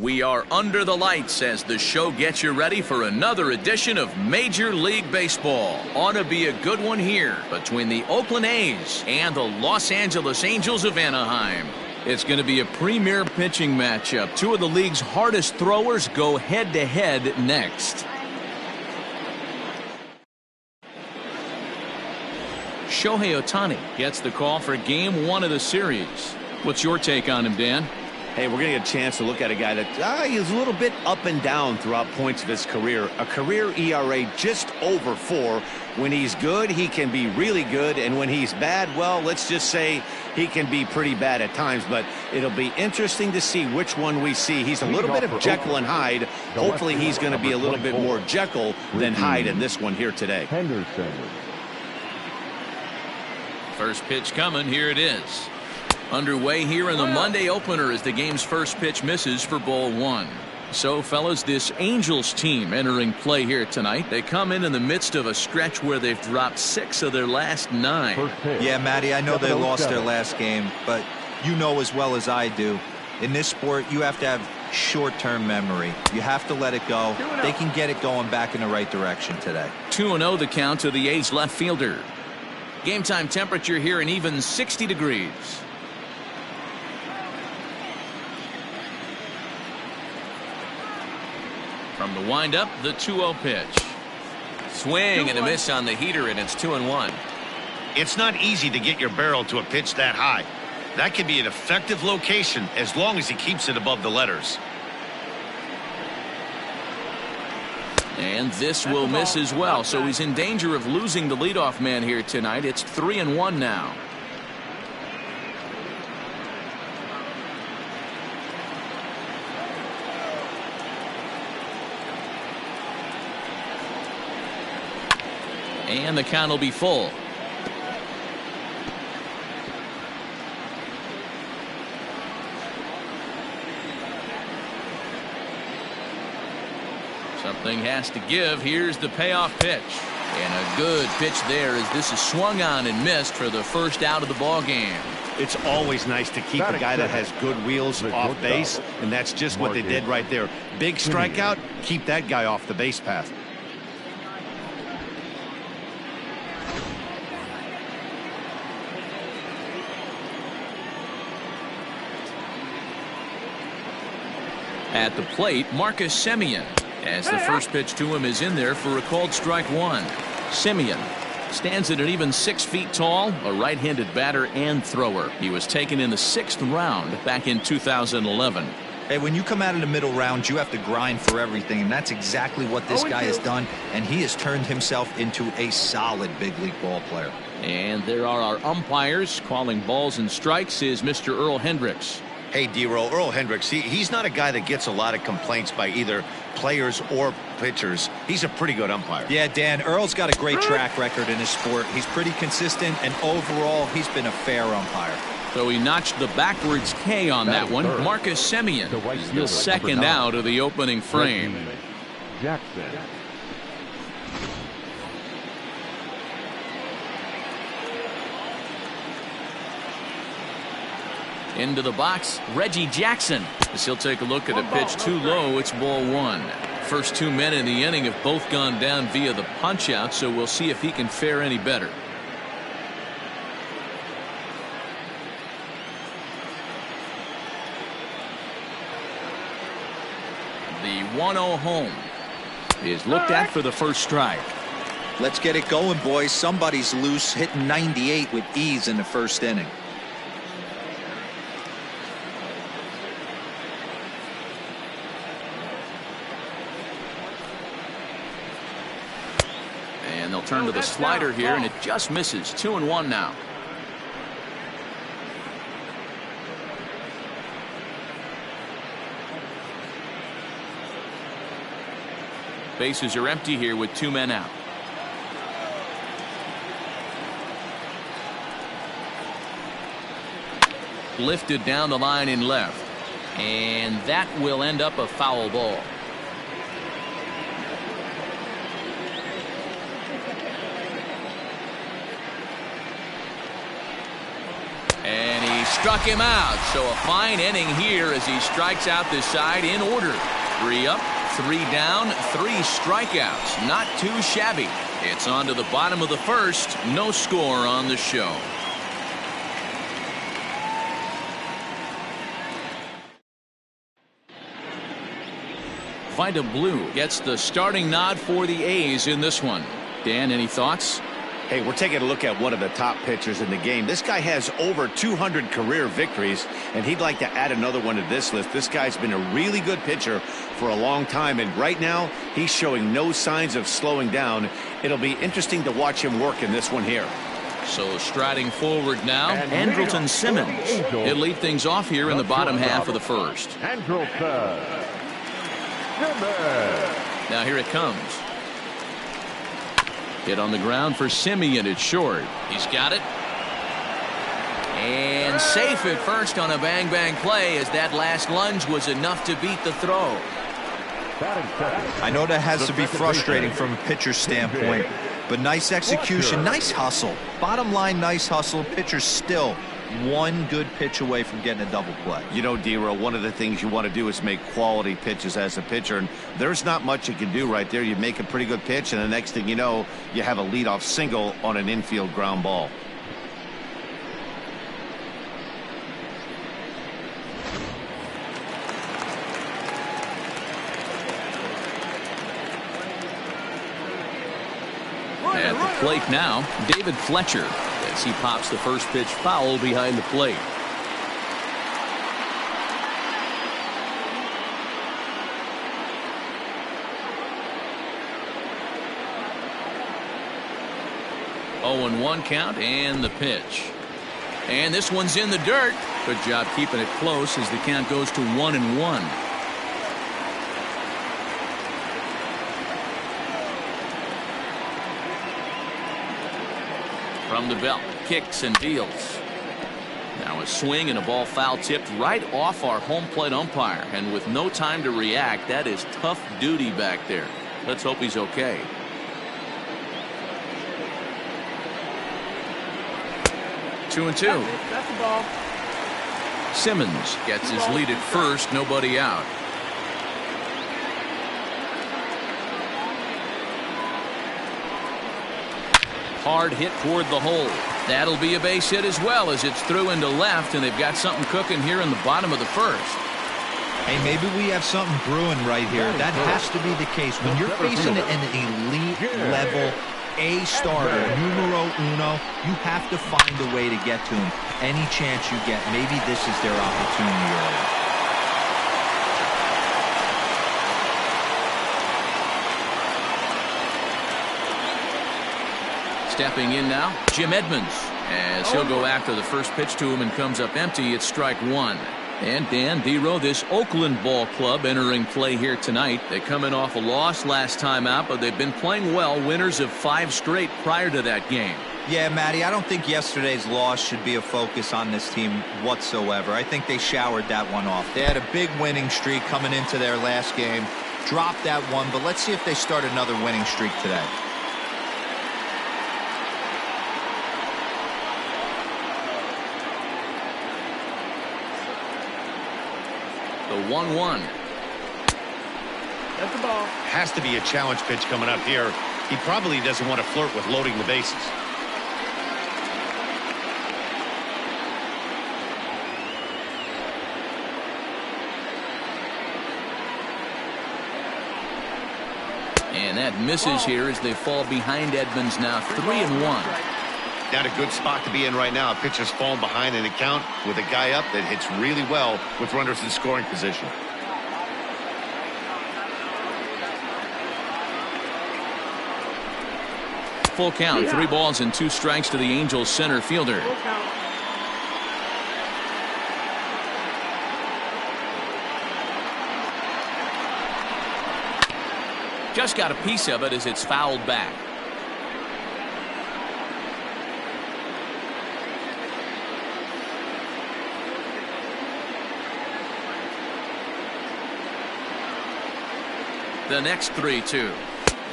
We are under the lights as the show gets you ready for another edition of Major League Baseball. Ought to be a good one here between the Oakland A's and the Los Angeles Angels of Anaheim. It's going to be a premier pitching matchup. Two of the league's hardest throwers go head-to-head next. Shohei Ohtani gets the call for Game 1 of the series. What's your take on him, Dan? Hey, we're going to get a chance to look at a guy that he's a little bit up and down throughout points of his career. A career ERA just over 4. When he's good, he can be really good. And when he's bad, well, let's just say he can be pretty bad at times. But it'll be interesting to see which one we see. He's a little bit of Jekyll and Hyde. Hopefully he's going to be a little bit more Jekyll than Hyde in this one here today. First pitch coming. Here it is. Underway here in the Monday opener as the game's first pitch misses for ball 1. So, fellas, this Angels team entering play here tonight. They come in the midst of a stretch where they've dropped 6 of their last 9. Yeah, Matty, I know they lost their last game, but you know as well as I do, in this sport, you have to have short-term memory. You have to let it go. They can get it going back in the right direction today. 2-0 the count to the A's left fielder. Game time temperature here an even 60 degrees. From the windup, the 2-0 pitch. Swing and a miss on the heater, and it's 2-1. It's not easy to get your barrel to a pitch that high. That can be an effective location as long as he keeps it above the letters. And this will miss as well, so he's in danger of losing the leadoff man here tonight. It's 3-1 now. And the count will be full. Something has to give. Here's the payoff pitch. And a good pitch there as this is swung on and missed for the first out of the ball game. It's always nice to keep a guy that has good wheels off base, and that's just what they did right there. Big strikeout, keep that guy off the base path. At the plate, Marcus Semien, as the first pitch to him is in there for a called strike 1. Semien stands at an even 6 feet tall, a right-handed batter and thrower. He was taken in the 6th round back in 2011. Hey, when you come out of the middle round, you have to grind for everything, and that's exactly what this guy has done, and he has turned himself into a solid big league ball player. And there are our umpires calling balls and strikes is Mr. Earl Hendricks. Hey, D-Roll, Earl Hendricks, he's not a guy that gets a lot of complaints by either players or pitchers. He's a pretty good umpire. Yeah, Dan, Earl's got a great track record in his sport. He's pretty consistent, and overall, he's been a fair umpire. So he notched the backwards K on that one. Marcus Semien is the second out of the opening frame. Jackson. Into the box, Reggie Jackson. As he'll take a look at a pitch too low, it's ball 1. First 2 men in the inning have both gone down via the punch-out, so we'll see if he can fare any better. The 1-0 home is looked at for the first strike. Let's get it going, boys. Somebody's loose, hitting 98 with ease in the first inning. And they'll turn to the slider here, and it just misses. 2-1 now. Bases are empty here with 2 men out. Lifted down the line in left, and that will end up a foul ball. struck him out. So a fine inning here as he strikes out this side in order. 3 up, 3 down, 3 strikeouts. Not too shabby. It's on to the bottom of the first. No score on the show. Vida Blue gets the starting nod for the A's in this one. Dan, any thoughts? Hey, we're taking a look at one of the top pitchers in the game. This guy has over 200 career victories, and he'd like to add another one to this list. This guy's been a really good pitcher for a long time, and right now he's showing no signs of slowing down. It'll be interesting to watch him work in this one here. So striding forward now, Andrelton Simmons. He'll lead things off here in the bottom half of the first. Now here it comes. Hit on the ground for Simeon. It's short. He's got it. And safe at first on a bang-bang play as that last lunge was enough to beat the throw. I know that has to be frustrating from a pitcher's standpoint, but nice execution, nice hustle. Bottom line, nice hustle. Pitcher's still one good pitch away from getting a double play. You know, D-Row, one of the things you want to do is make quality pitches as a pitcher, and there's not much you can do right there. You make a pretty good pitch, and the next thing you know, you have a leadoff single on an infield ground ball. At the plate now, David Fletcher, as he pops the first pitch foul behind the plate. Oh, and 1 count and the pitch. And this one's in the dirt. Good job keeping it close as the count goes to 1-1. From the belt, kicks and deals. Now a swing and a ball foul tipped right off our home plate umpire. And with no time to react, that is tough duty back there. Let's hope he's okay. Two and two. That's the ball. Simmons gets his lead at first, nobody out. Hard hit toward the hole. That'll be a base hit as well as it's through into left, and they've got something cooking here in the bottom of the first. Hey, maybe we have something brewing right here. That has to be the case. When you're facing an elite level A starter, numero uno, you have to find a way to get to him. Any chance you get, maybe this is their opportunity early. Stepping in now, Jim Edmonds, as he'll go after the first pitch to him and comes up empty. It's strike 1. And Dan, D-Row, this Oakland ball club entering play here tonight. They're coming off a loss last time out, but they've been playing well, winners of 5 straight prior to that game. Yeah, Matty, I don't think yesterday's loss should be a focus on this team whatsoever. I think they showered that one off. They had a big winning streak coming into their last game, dropped that one, but let's see if they start another winning streak today. The 1-1. That's the ball. Has to be a challenge pitch coming up here. He probably doesn't want to flirt with loading the bases. And that misses here as they fall behind Edmonds now 3-1. Not a good spot to be in right now. A pitcher's falling behind in the count with a guy up that hits really well with runners in scoring position. Full count, 3 balls and 2 strikes to the Angels center fielder. Just got a piece of it as it's fouled back. The next 3-2.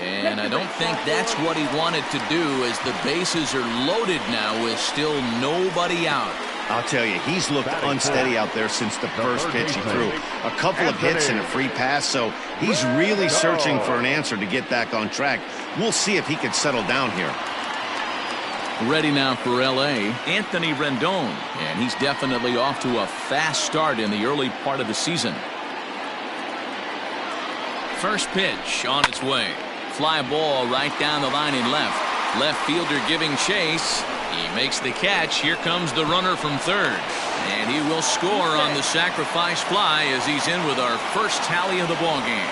And I don't think that's what he wanted to do as the bases are loaded now with still nobody out. I'll tell you, he's looked unsteady out there since the first pitch he threw. A couple of hits and a free pass, so he's really searching for an answer to get back on track. We'll see if he can settle down here. Ready now for L.A., Anthony Rendon, and he's definitely off to a fast start in the early part of the season. First pitch on its way. Fly ball right down the line in left. Left fielder giving chase. He makes the catch. Here comes the runner from third. And he will score on the sacrifice fly as he's in with our first tally of the ball game.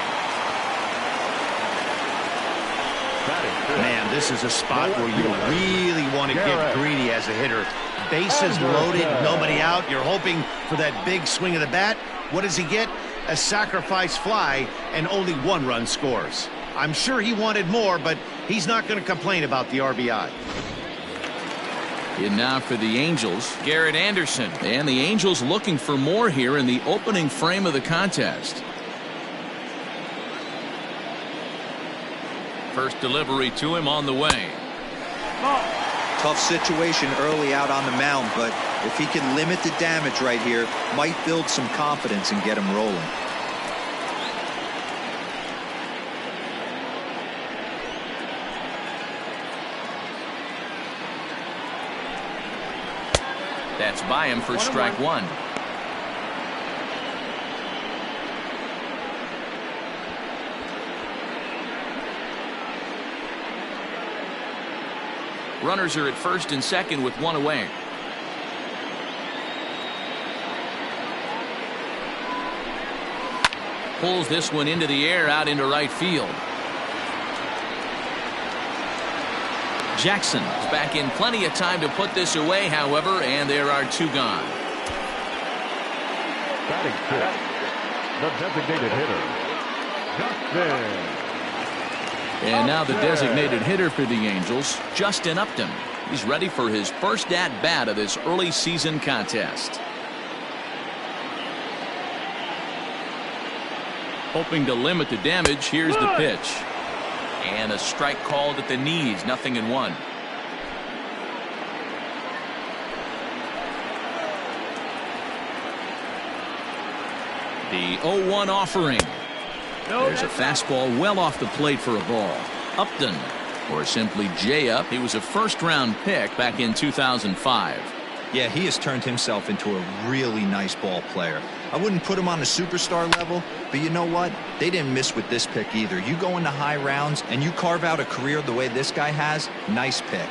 Man, this is a spot where you really want to get greedy as a hitter. Bases loaded, nobody out. You're hoping for that big swing of the bat. What does he get? A sacrifice fly, and only one run scores. I'm sure he wanted more, but he's not going to complain about the RBI. And now for the Angels, Garrett Anderson. And the Angels looking for more here in the opening frame of the contest. First delivery to him on the way. Tough situation early out on the mound, but if he can limit the damage right here, might build some confidence and get him rolling. That's by him for strike one. Runners are at first and second with one away. Pulls this one into the air out into right field. Jackson is back in plenty of time to put this away, however, and there are two gone. Batting fifth, the designated hitter, Justin. And now the designated hitter for the Angels, Justin Upton. He's ready for his first at-bat of this early season contest. Hoping to limit the damage, here's the pitch. And a strike called at the knees, 0-1. The 0-1 offering. There's a fastball well off the plate for a ball. Upton, or simply J-Up, he was a first-round pick back in 2005. Yeah, he has turned himself into a really nice ball player. I wouldn't put him on a superstar level, but you know what? They didn't miss with this pick either. You go into high rounds and you carve out a career the way this guy has, nice pick.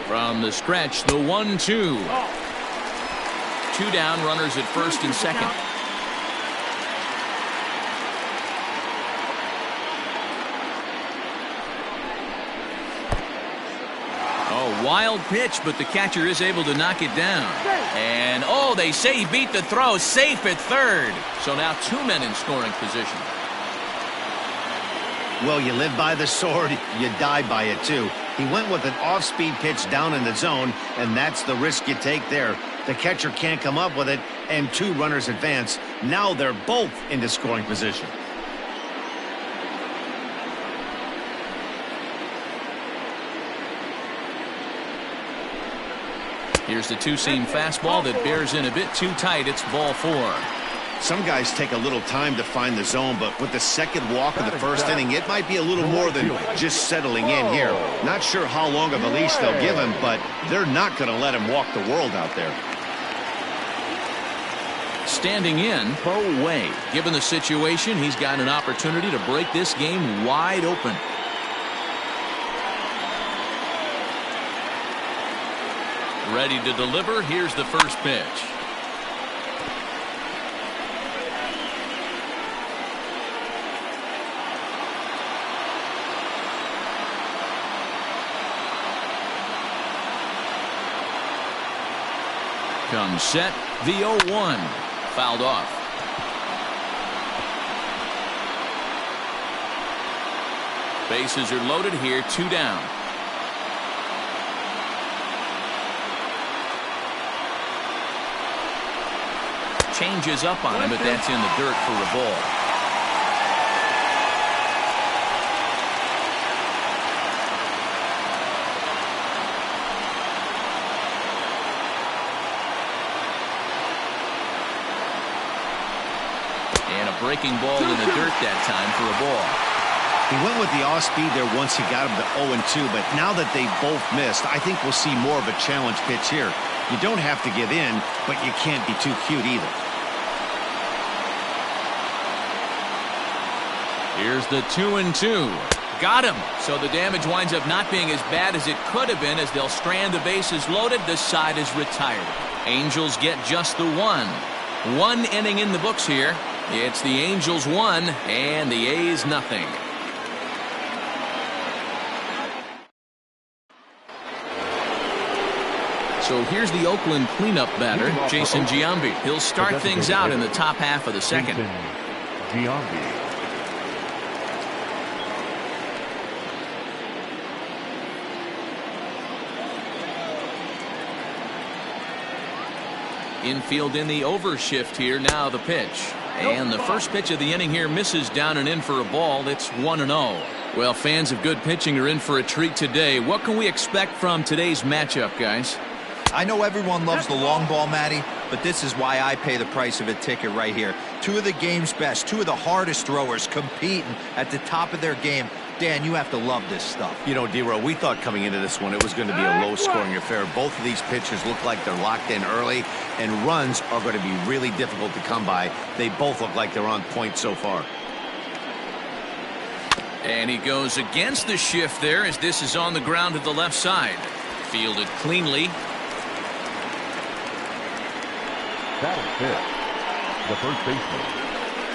From the stretch, the 1-2. Two down, runners at first and second. Oh, wild pitch, but the catcher is able to knock it down. And, oh, they say he beat the throw, safe at third. So now two men in scoring position. Well, you live by the sword, you die by it too. He went with an off-speed pitch down in the zone, and that's the risk you take there. The catcher can't come up with it, and two runners advance. Now they're both into scoring position. Here's the two-seam fastball that bears in a bit too tight. It's ball four. Some guys take a little time to find the zone, but with the second walk of the first inning, it might be a little more than just settling in here. Not sure how long of a leash they'll give him, but they're not going to let him walk the world out there. Standing in, Bo Way. Given the situation, he's got an opportunity to break this game wide open. Ready to deliver. Here's the first pitch. Comes set. The 0-1. Fouled off. Bases are loaded here. Two down. Changes up on him, but that's in the dirt for a ball. And a breaking ball in the dirt that time for a ball. He went with the off-speed there once he got him to 0-2, but now that they both missed, I think we'll see more of a challenge pitch here. You don't have to give in, but you can't be too cute either. Here's the 2-2. Got him. So the damage winds up not being as bad as it could have been as they'll strand the bases loaded. The side is retired. Angels get just the one. One inning in the books here. It's the Angels 1 and the A's nothing. So here's the Oakland cleanup batter, Jason Giambi. He'll start things out in the top half of the second. Giambi. Infield in the overshift here. Now the pitch. And the first pitch of the inning here misses down and in for a ball. It's 1-0. Well, fans of good pitching are in for a treat today. What can we expect from today's matchup, guys? I know everyone loves the long ball, Matty, but this is why I pay the price of a ticket right here. Two of the game's best, two of the hardest throwers competing at the top of their game. Dan, you have to love this stuff. You know, D-Row, we thought coming into this one it was going to be a low-scoring affair. Both of these pitchers look like they're locked in early, and runs are going to be really difficult to come by. They both look like they're on point so far. And he goes against the shift there as this is on the ground to the left side. Fielded cleanly. Batting fifth, the first baseman,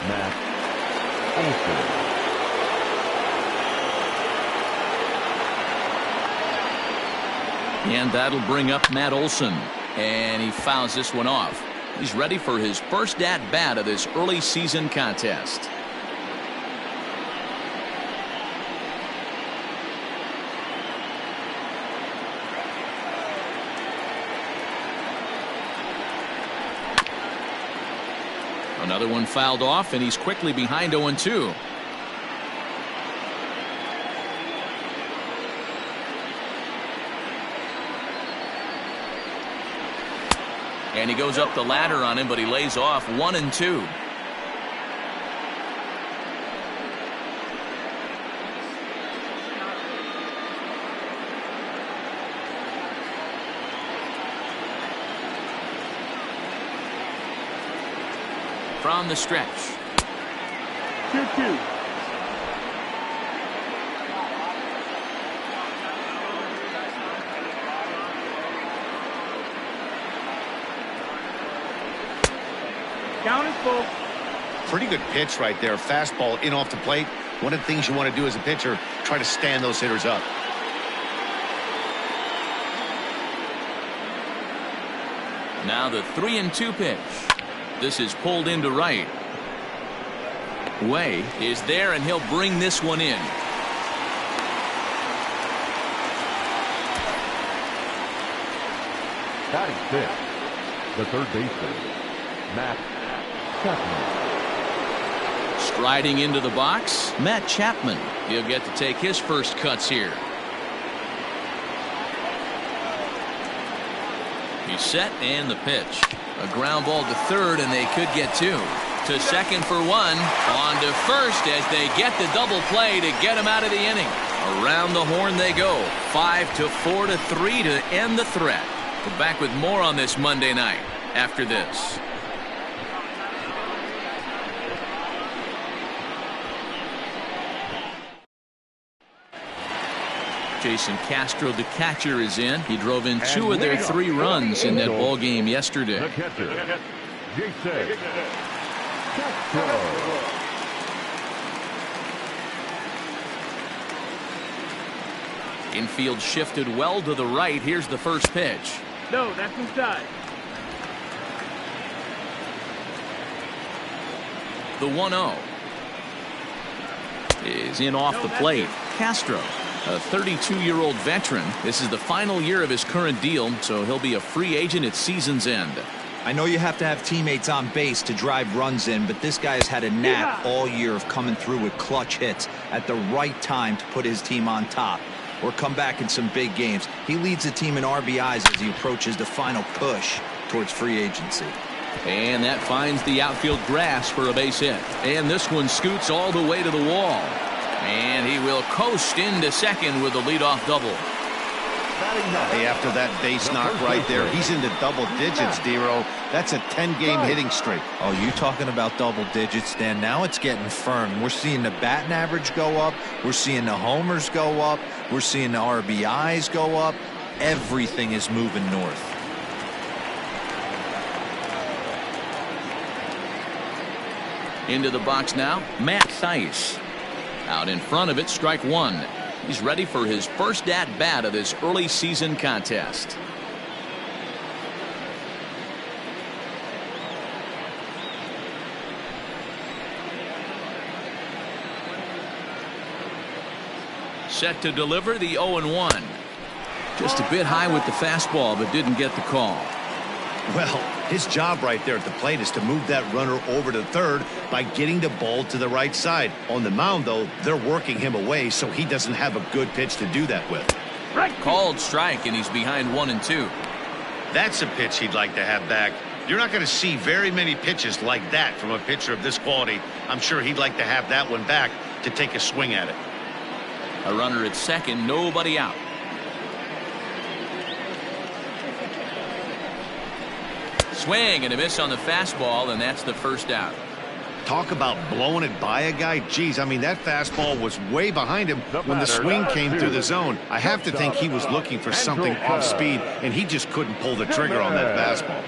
Matt Olson. And that'll bring up Matt Olson. And he fouls this one off. He's ready for his first at-bat of this early season contest. Another one fouled off, and he's quickly behind 0-2. And he goes up the ladder on him, but he lays off 1-2. From the stretch. 2-2. Count is full. Pretty good pitch right there. Fastball in off the plate. One of the things you want to do as a pitcher, try to stand those hitters up. Now the 3-2 pitch. This is pulled into right. Way is there, and he'll bring this one in. Batting fifth, the third baseman, Matt Chapman. Striding into the box, Matt Chapman. He'll get to take his first cuts here. He's set, and the pitch. A ground ball to third, and they could get two. To second for one. On to first as they get the double play to get him out of the inning. Around the horn they go. 5-4 to 3 to end the threat. We're back with more on this Monday night after this. Jason Castro, the catcher, is in. He drove in two of their 3 runs in that ball game yesterday. The catcher, Jason Castro. Infield shifted well to the right. Here's the first pitch. No, that's inside. The 1-0 is in off the plate. Castro, a 32-year-old veteran. This is the final year of his current deal, so he'll be a free agent at season's end. I know you have to have teammates on base to drive runs in, but this guy has had a knack all year of coming through with clutch hits at the right time to put his team on top or come back in some big games. He leads the team in RBIs as he approaches the final push towards free agency. And that finds the outfield grass for a base hit. And this one scoots all the way to the wall. And he will coast into second with a leadoff double. Hey, after that base knock right there, he's into double digits, D-Row. That's a 10-game hitting streak. Oh, you talking about double digits, Dan? Now it's getting firm. We're seeing the batting average go up. We're seeing the homers go up. We're seeing the RBIs go up. Everything is moving north. Into the box now, Matt Thaiss. Out in front of it, strike one. He's ready for his first at-bat of this early season contest. Set to deliver the 0-1. Just a bit high with the fastball, but didn't get the call. Well, his job right there at the plate is to move that runner over to third by getting the ball to the right side. On the mound, though, they're working him away, so he doesn't have a good pitch to do that with. Called strike, and he's behind 1-2. That's a pitch he'd like to have back. You're not going to see very many pitches like that from a pitcher of this quality. I'm sure he'd like to have that one back to take a swing at it. A runner at second, nobody out. Swing and a miss on the fastball, and that's the first out. Talk about blowing it by a guy. Geez, I mean, that fastball was way behind him when the swing came through the zone. I have to think he was looking for something off speed, and he just couldn't pull the trigger on that fastball.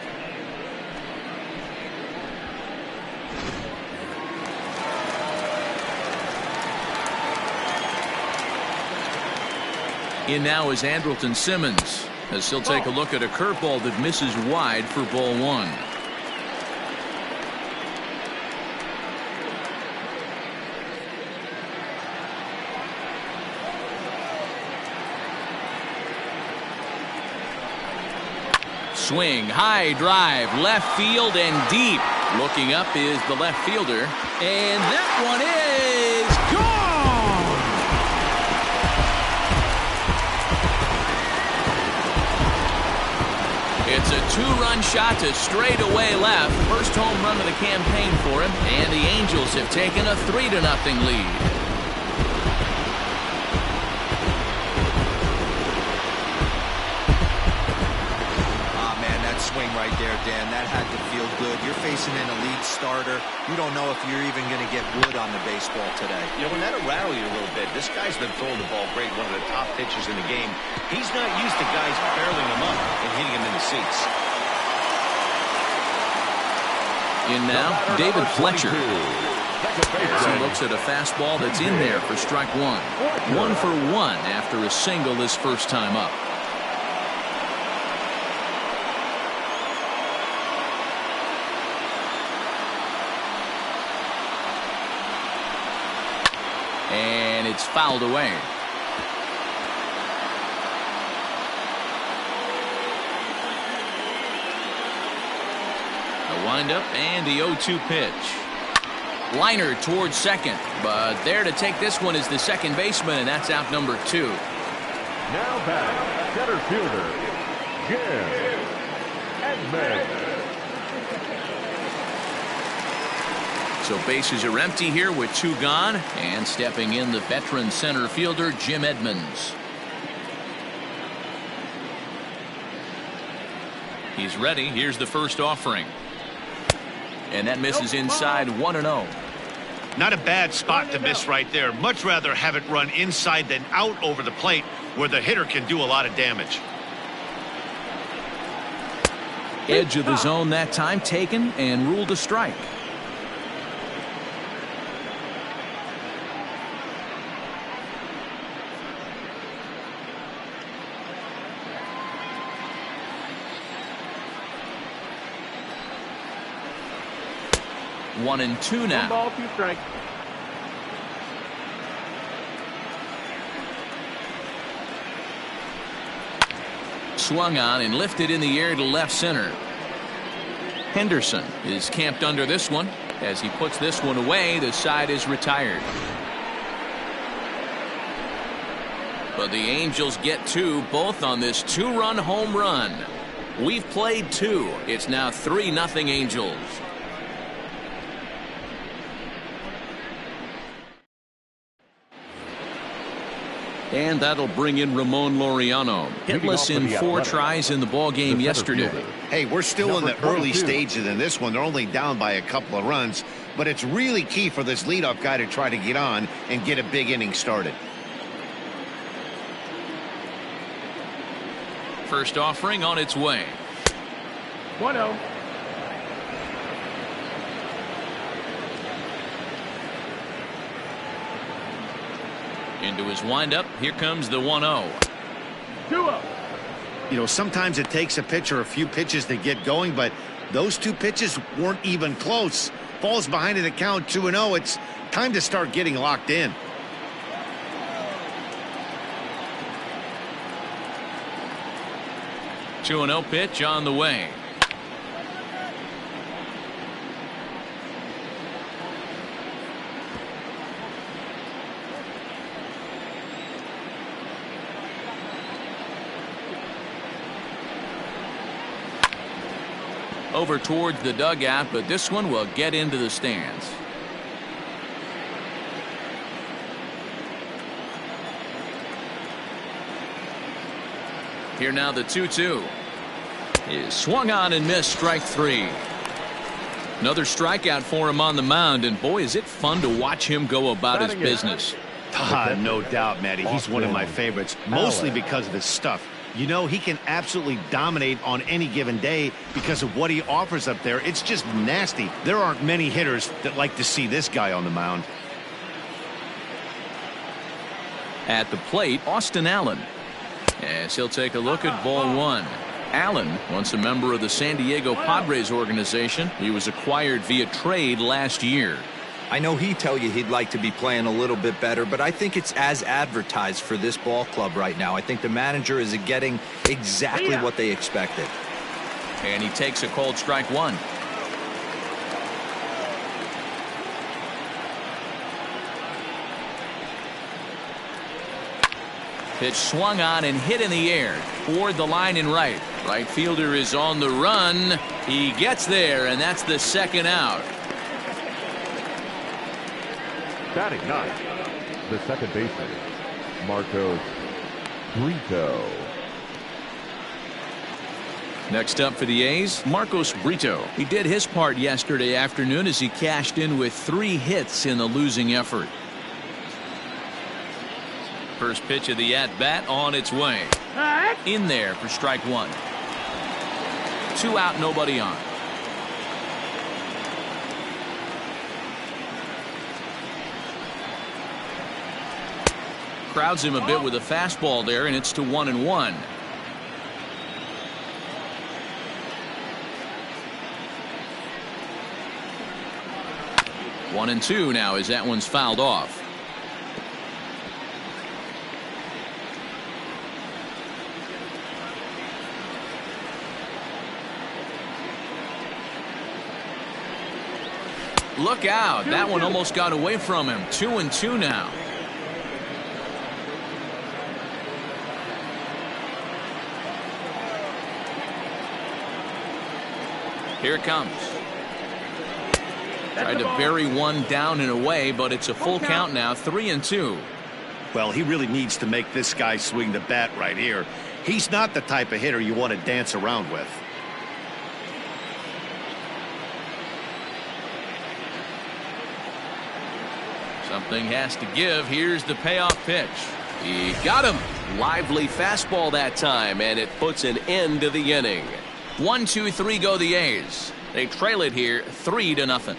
In now is Andrelton Simmons, as he'll take a look at a curveball that misses wide for ball one. Swing, high drive, left field and deep. Looking up is the left fielder, and that one is gone! It's a two-run shot to straightaway left. First home run of the campaign for him, and the Angels have taken a 3-0 lead. Swing right there, Dan. That had to feel good. You're facing an elite starter. You don't know if you're even going to get wood on the baseball today. You know, when that'll rattle you a little bit, this guy's been throwing the ball great, one of the top pitchers in the game. He's not used to guys barreling him up and hitting him in the seats. In now, David Fletcher. He looks at a fastball that's in there for strike one. 1 for 1 after a single his first time up. And it's fouled away. The windup and the 0-2 pitch. Liner towards second, but there to take this one is the second baseman, and that's out number 2. Now back, center fielder, Jim Edmonds. So bases are empty here with 2 gone, and stepping in the veteran center fielder Jim Edmonds. He's ready. Here's the first offering, and that misses inside 1-0. Not a bad spot to miss right there. Much rather have it run inside than out over the plate where the hitter can do a lot of damage. Edge of the zone that time taken and ruled a strike. One and two now. 1 ball, 2 strikes. Swung on and lifted in the air to left center. Henderson is camped under this one. As he puts this one away, the side is retired. But the Angels get 2, both on this 2-run home run. We've played 2. It's now 3-0 Angels. And that'll bring in Ramon Laureano. Hitless in 4 tries in the ball game yesterday. Hey, we're still in the early stages in this one. They're only down by a couple of runs, but it's really key for this leadoff guy to try to get on and get a big inning started. First offering on its way. 1-0. Into his windup. Here comes the 1-0. 2-0. You know, sometimes it takes a pitcher a few pitches to get going, but those 2 pitches weren't even close. Falls behind in the count 2-0. It's time to start getting locked in. Two 2-0 pitch on the way. Over towards the dugout, but this one will get into the stands. Here now the 2-2 is swung on and missed. Strike 3. Another strikeout for him on the mound, and boy, is it fun to watch him go about his business. No doubt, Matty. He's one of my favorites, mostly because of his stuff. You know, he can absolutely dominate on any given day because of what he offers up there. It's just nasty. There aren't many hitters that like to see this guy on the mound. At the plate, Austin Allen. As he'll take a look at ball 1. Allen, once a member of the San Diego Padres organization. He was acquired via trade last year. I know he'd tell you he'd like to be playing a little bit better, but I think it's as advertised for this ball club right now. I think the manager is getting exactly what they expected. And he takes a cold strike 1. Pitch swung on and hit in the air toward the line and right. Right fielder is on the run. He gets there, and that's the second out. Batting 9, the second baseman, Marcos Brito. Next up for the A's, Marcos Brito. He did his part yesterday afternoon as he cashed in with 3 hits in the losing effort. First pitch of the at-bat on its way. In there for strike 1. 2 out, nobody on. Crowds him a bit with a fastball there, and it's to 1-1. One and 2 now as that one's fouled off. Look out. That one almost got away from him. 2-2 now. Here it comes. Tried to bury one down and away, but it's a full count now. 3-2. Well, he really needs to make this guy swing the bat right here. He's not the type of hitter you want to dance around with. Something has to give. Here's the payoff pitch. He got him. Lively fastball that time, and it puts an end to the inning. 1-2-3 go the A's. They trail it here 3-0.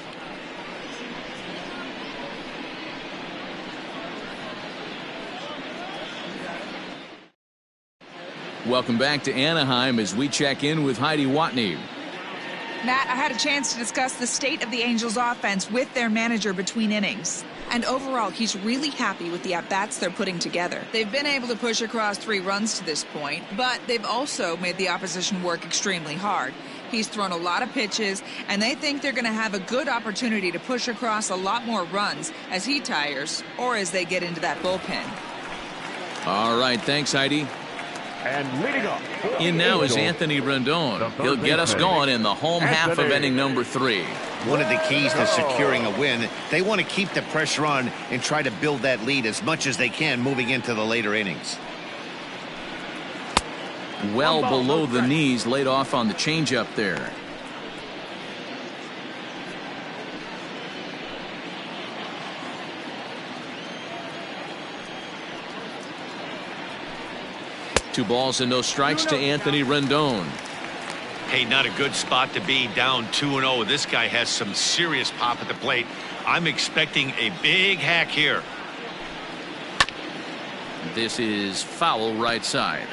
Welcome back to Anaheim as we check in with Heidi Watney. Matt, I had a chance to discuss the state of the Angels offense with their manager between innings. And overall, he's really happy with the at-bats they're putting together. They've been able to push across 3 runs to this point, but they've also made the opposition work extremely hard. He's thrown a lot of pitches, and they think they're going to have a good opportunity to push across a lot more runs as he tires or as they get into that bullpen. All right, thanks, Heidi. And leading up. In now is Anthony Rendon. He'll get us going in the home half of inning number 3. One of the keys to securing a win, they want to keep the pressure on and try to build that lead as much as they can moving into the later innings. Well below the knees, laid off on the changeup there. Two balls and no strikes to Anthony Rendon. Hey, not a good spot to be, down 2-0. This guy has some serious pop at the plate. I'm expecting a big hack here. This is foul right side.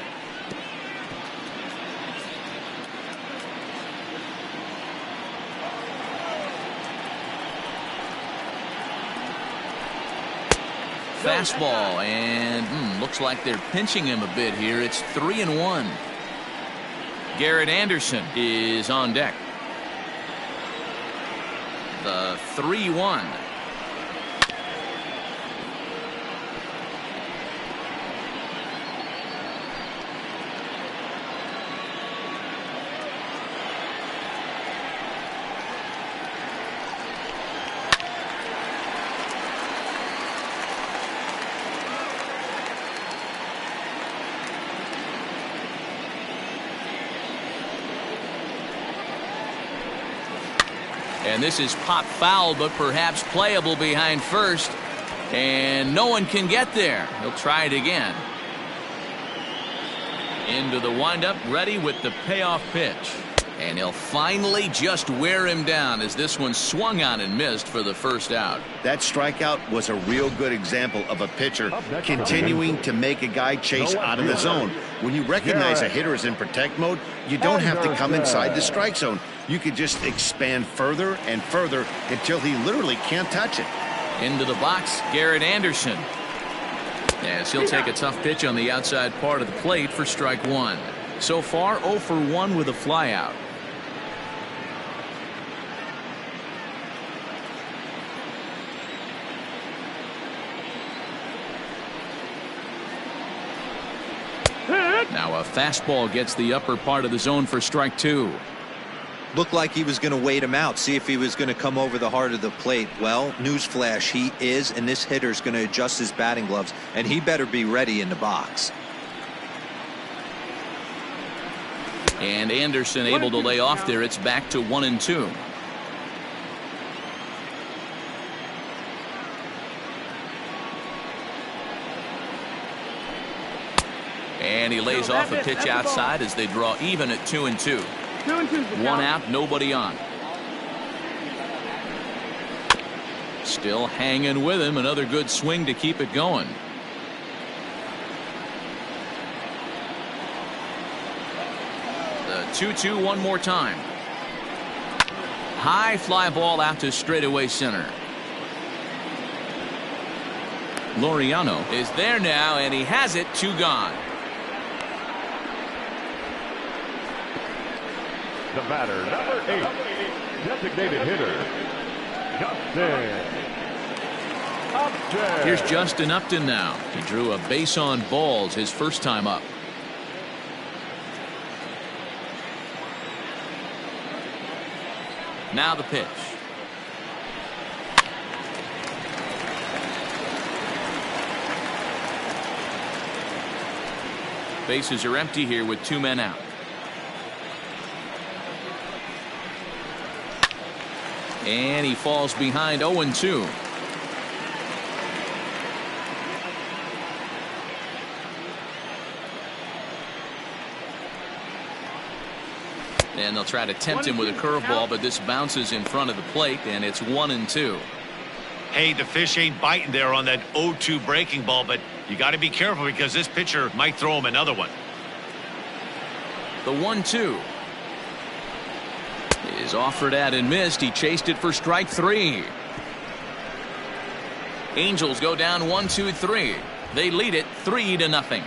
Fastball, and looks like they're pinching him a bit here. It's 3-1. Garrett Anderson is on deck. The 3-1. And this is pop foul, but perhaps playable behind first. And no one can get there. He'll try it again. Into the windup, ready with the payoff pitch. And he'll finally just wear him down as this one swung on and missed for the first out. That strikeout was a real good example of a pitcher continuing to make a guy chase out of the zone. When you recognize a hitter is in protect mode, you don't have to come inside the strike zone. You could just expand further and further until he literally can't touch it. Into the box, Garrett Anderson. As he'll take a tough pitch on the outside part of the plate for strike one. So far, 0 for 1 with a flyout. Now a fastball gets the upper part of the zone for strike 2. Looked like he was going to wait him out, see if he was going to come over the heart of the plate. Well, newsflash, he is, and this hitter's going to adjust his batting gloves, and he better be ready in the box. And Anderson able to lay off there. It's back to 1-2. And he lays off a pitch outside as they draw even at 2-2. 1 out, nobody on. Still hanging with him. Another good swing to keep it going. The 2-2 one more time. High fly ball out to straightaway center. Laureano is there now, and he has it. 2 gone. The batter, number 8, designated hitter, Justin Upton. Here's Justin Upton now. He drew a base on balls his first time up. Now the pitch. Bases are empty here with 2 men out. And he falls behind 0-2. And they'll try to tempt him with a curveball, but this bounces in front of the plate, and it's 1-2. Hey, the fish ain't biting there on that 0-2 breaking ball, but you got to be careful because this pitcher might throw him another one. The 1-2 is offered at and missed. He chased it for strike 3. Angels go down 1-2-3. They lead it 3-0.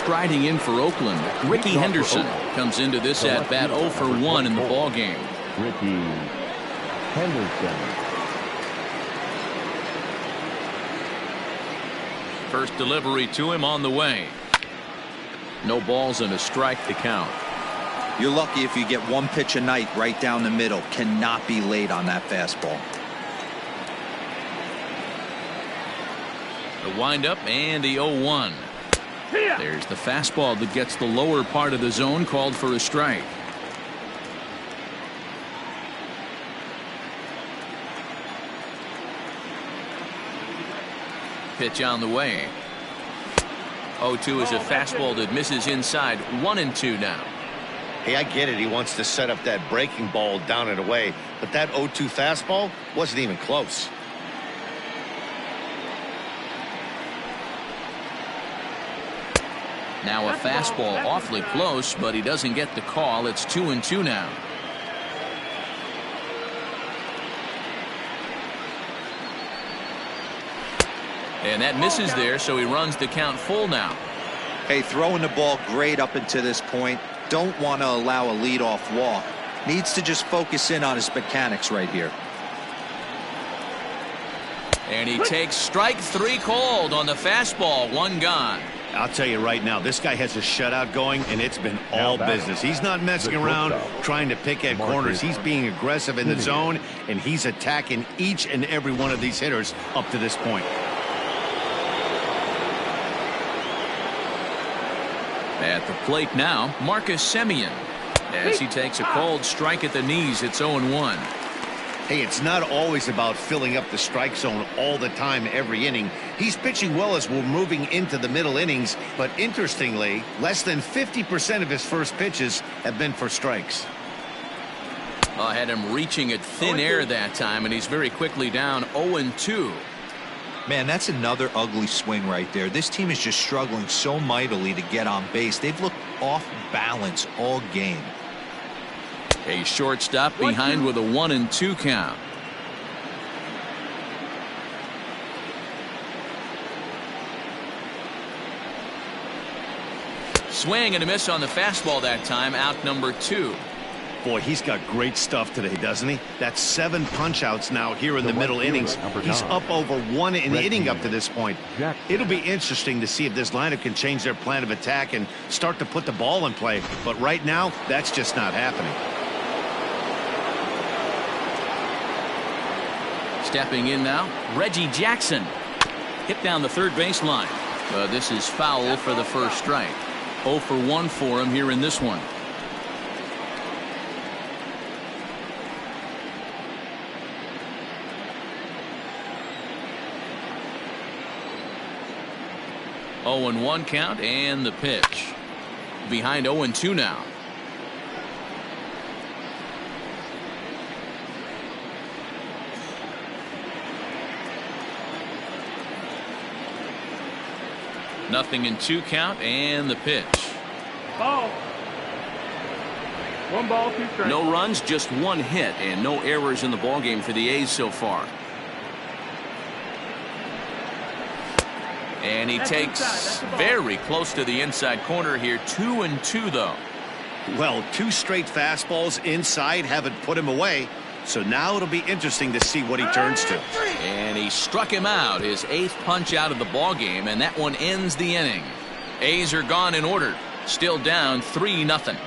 striding in for Oakland, Ricky Henderson comes into this at-bat 0 for 1 in the ballgame. Ricky Henderson. First delivery to him on the way. No balls and a strike to count. You're lucky if you get one pitch a night right down the middle. Cannot be late on that fastball. The windup and the 0-1. There's the fastball that gets the lower part of the zone, called for a strike. Pitch on the way. 0-2 is a fastball that misses inside. 1-2 now. Hey, I get it. He wants to set up that breaking ball down and away, but that 0-2 fastball wasn't even close. Now a fastball awfully close, but he doesn't get the call. It's 2-2 now. And that misses there, so he runs the count full now. Hey, throwing the ball great up until this point. Don't want to allow a leadoff walk. Needs to just focus in on his mechanics right here. And he takes strike 3 called on the fastball. 1 gone. I'll tell you right now, this guy has a shutout going, and it's been all business. He's not messing around trying to pick at corners. He's being aggressive in the zone, and he's attacking each and every one of these hitters up to this point. At the plate now, Marcus Semien. As he takes a cold strike at the knees, it's 0-1. Hey, it's not always about filling up the strike zone all the time, every inning. He's pitching well as we're moving into the middle innings, but interestingly, less than 50% of his first pitches have been for strikes. I had him reaching at thin air that time, and he's very quickly down 0-2. Man, that's another ugly swing right there. This team is just struggling so mightily to get on base. They've looked off balance all game. A shortstop behind with a 1-2 count. Swing and a miss on the fastball that time. Out number 2. Boy, he's got great stuff today, doesn't he? That's 7 punch-outs now here in the middle innings. He's up over 1 an inning up to this point. It'll be interesting to see if this lineup can change their plan of attack and start to put the ball in play. But right now, that's just not happening. Stepping in now, Reggie Jackson. Hit down the third baseline. This is foul for the first strike. 0 for 1 for him here in this one. Oh, 0-1 count and the pitch. Behind 0-2 now. Nothing in 2 count and the pitch. Ball. 1 ball, 2 strikes. No runs, just 1 hit, and no errors in the ballgame for the A's so far. And he takes very close to the inside corner here. 2-2 though. Well, 2 straight fastballs inside haven't put him away. So now it'll be interesting to see what he turns to. And he struck him out, his 8th punch out of the ballgame, and that one ends the inning. A's are gone in order. Still down 3-0.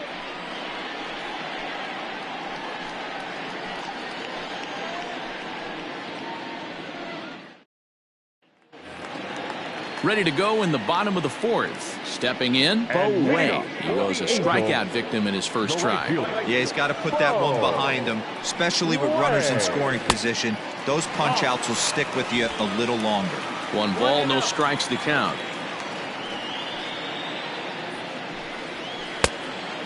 Ready to go in the bottom of the 4th. Stepping in, Bo Way. He was a strikeout victim in his first try. Yeah, he's got to put that one behind him, especially with runners in scoring position. Those punch-outs will stick with you a little longer. 1 ball, no strikes to count.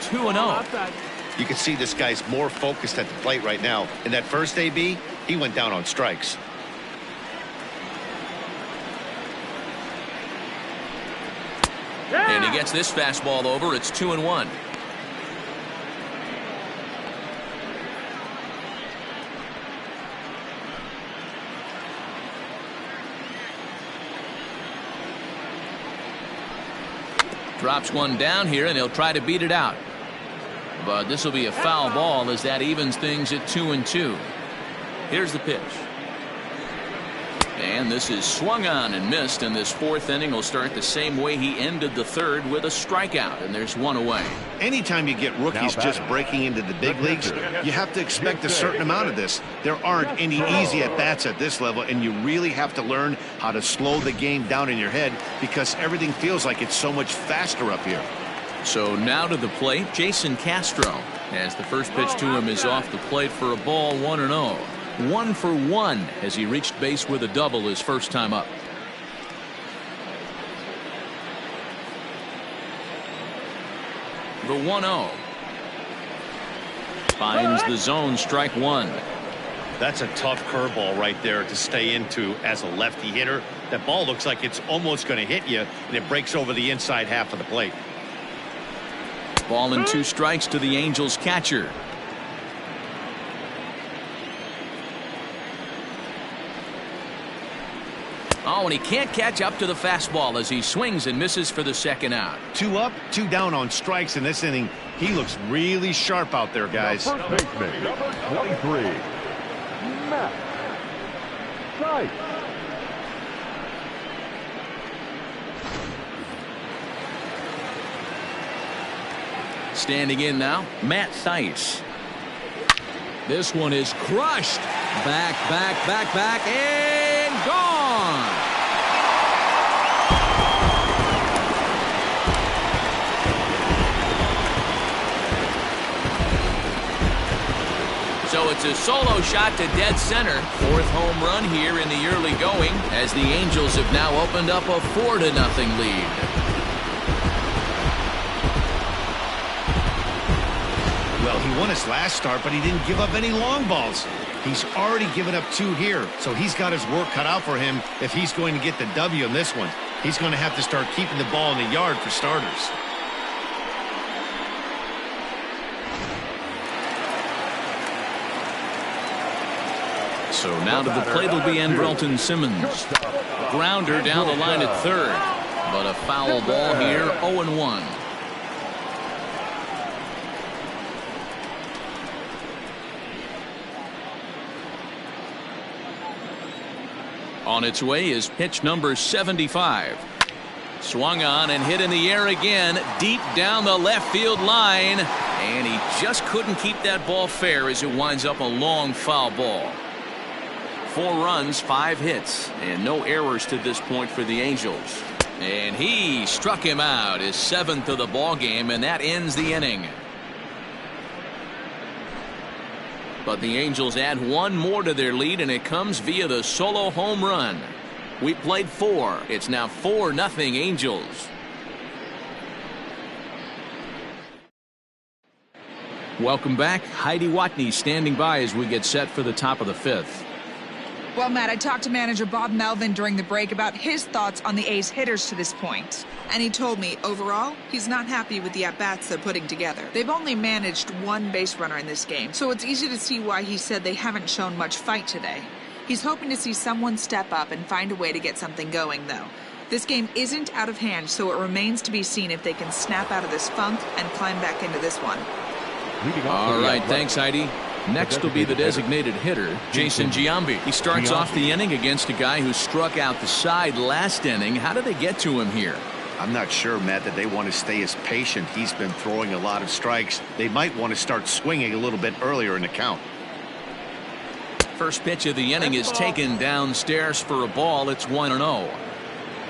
2-0. You can see this guy's more focused at the plate right now. In that first AB, he went down on strikes. And he gets this fastball over. It's 2-1. Drops one down here, and he'll try to beat it out. But this will be a foul ball as that evens things at 2-2. Here's the pitch. And this is swung on and missed, and this fourth inning will start the same way he ended the third, with a strikeout, and there's one away. Anytime you get rookies just breaking into the big leagues, you have to expect a certain amount of this. There aren't any easy at-bats at this level, and you really have to learn how to slow the game down in your head because everything feels like it's so much faster up here. So now to the plate, Jason Castro, as the first pitch to him is off the plate for a ball, 1-0. 1 for 1 as he reached base with a double his first time up. The 1-0. Finds the zone, strike one. That's a tough curveball right there to stay into as a lefty hitter. That ball looks like it's almost going to hit you, and it breaks over the inside half of the plate. Ball and 2 strikes to the Angels catcher. Oh, and he can't catch up to the fastball as he swings and misses for the second out. 2 up, 2 down on strikes in this inning. He looks really sharp out there, guys. First baseman, number 23, Matt Sykes. Standing in now, Matt Sykes. This one is crushed. Back, and gone. So it's a solo shot to dead center. 4th home run here in the early going, as the Angels have now opened up a 4-0 lead. Well, he won his last start, but he didn't give up any long balls. He's already given up 2 here, so he's got his work cut out for him if he's going to get the W in this one. He's going to have to start keeping the ball in the yard for starters. So now to the plate will be Andrelton Simmons. Grounder down the line at third, but a foul ball here, 0-1. On its way is pitch number 75. Swung on and hit in the air again, deep down the left field line, and he just couldn't keep that ball fair as it winds up a long foul ball. 4 runs, 5 hits, and no errors to this point for the Angels. And he struck him out, his 7th of the ball game, and that ends the inning. But the Angels add 1 more to their lead, and it comes via the solo home run. We played 4. It's now 4-0 Angels. Welcome back. Heidi Watney standing by as we get set for the top of the 5th. Well, Matt, I talked to manager Bob Melvin during the break about his thoughts on the A's hitters to this point. And he told me, overall, he's not happy with the at-bats they're putting together. They've only managed 1 base runner in this game, so it's easy to see why he said they haven't shown much fight today. He's hoping to see someone step up and find a way to get something going, though. This game isn't out of hand, so it remains to be seen if they can snap out of this funk and climb back into this one. All right, thanks, Heidi. Next will be the designated hitter, Jason Giambi. He starts off the inning against a guy who struck out the side last inning. How did they get to him here? I'm not sure, Matt, that they want to stay as patient. He's been throwing a lot of strikes. They might want to start swinging a little bit earlier in the count. First pitch of the inning is taken downstairs for a ball. It's 1-0.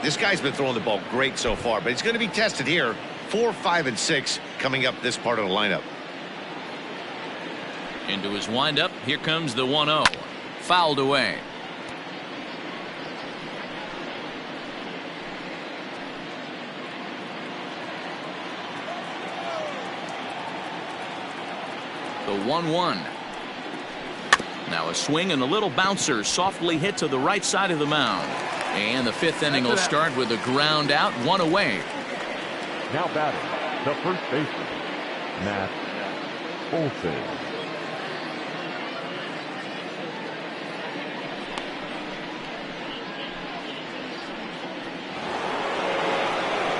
This guy's been throwing the ball great so far, but he's going to be tested here. 4, 5, and 6 coming up this part of the lineup. Into his windup, here comes the 1-0. Fouled away. The 1-1. Now a swing and a little bouncer softly hit to the right side of the mound. And the 5th inning will start with a ground out, 1 away. Now batting, the first baseman, Matt Olson.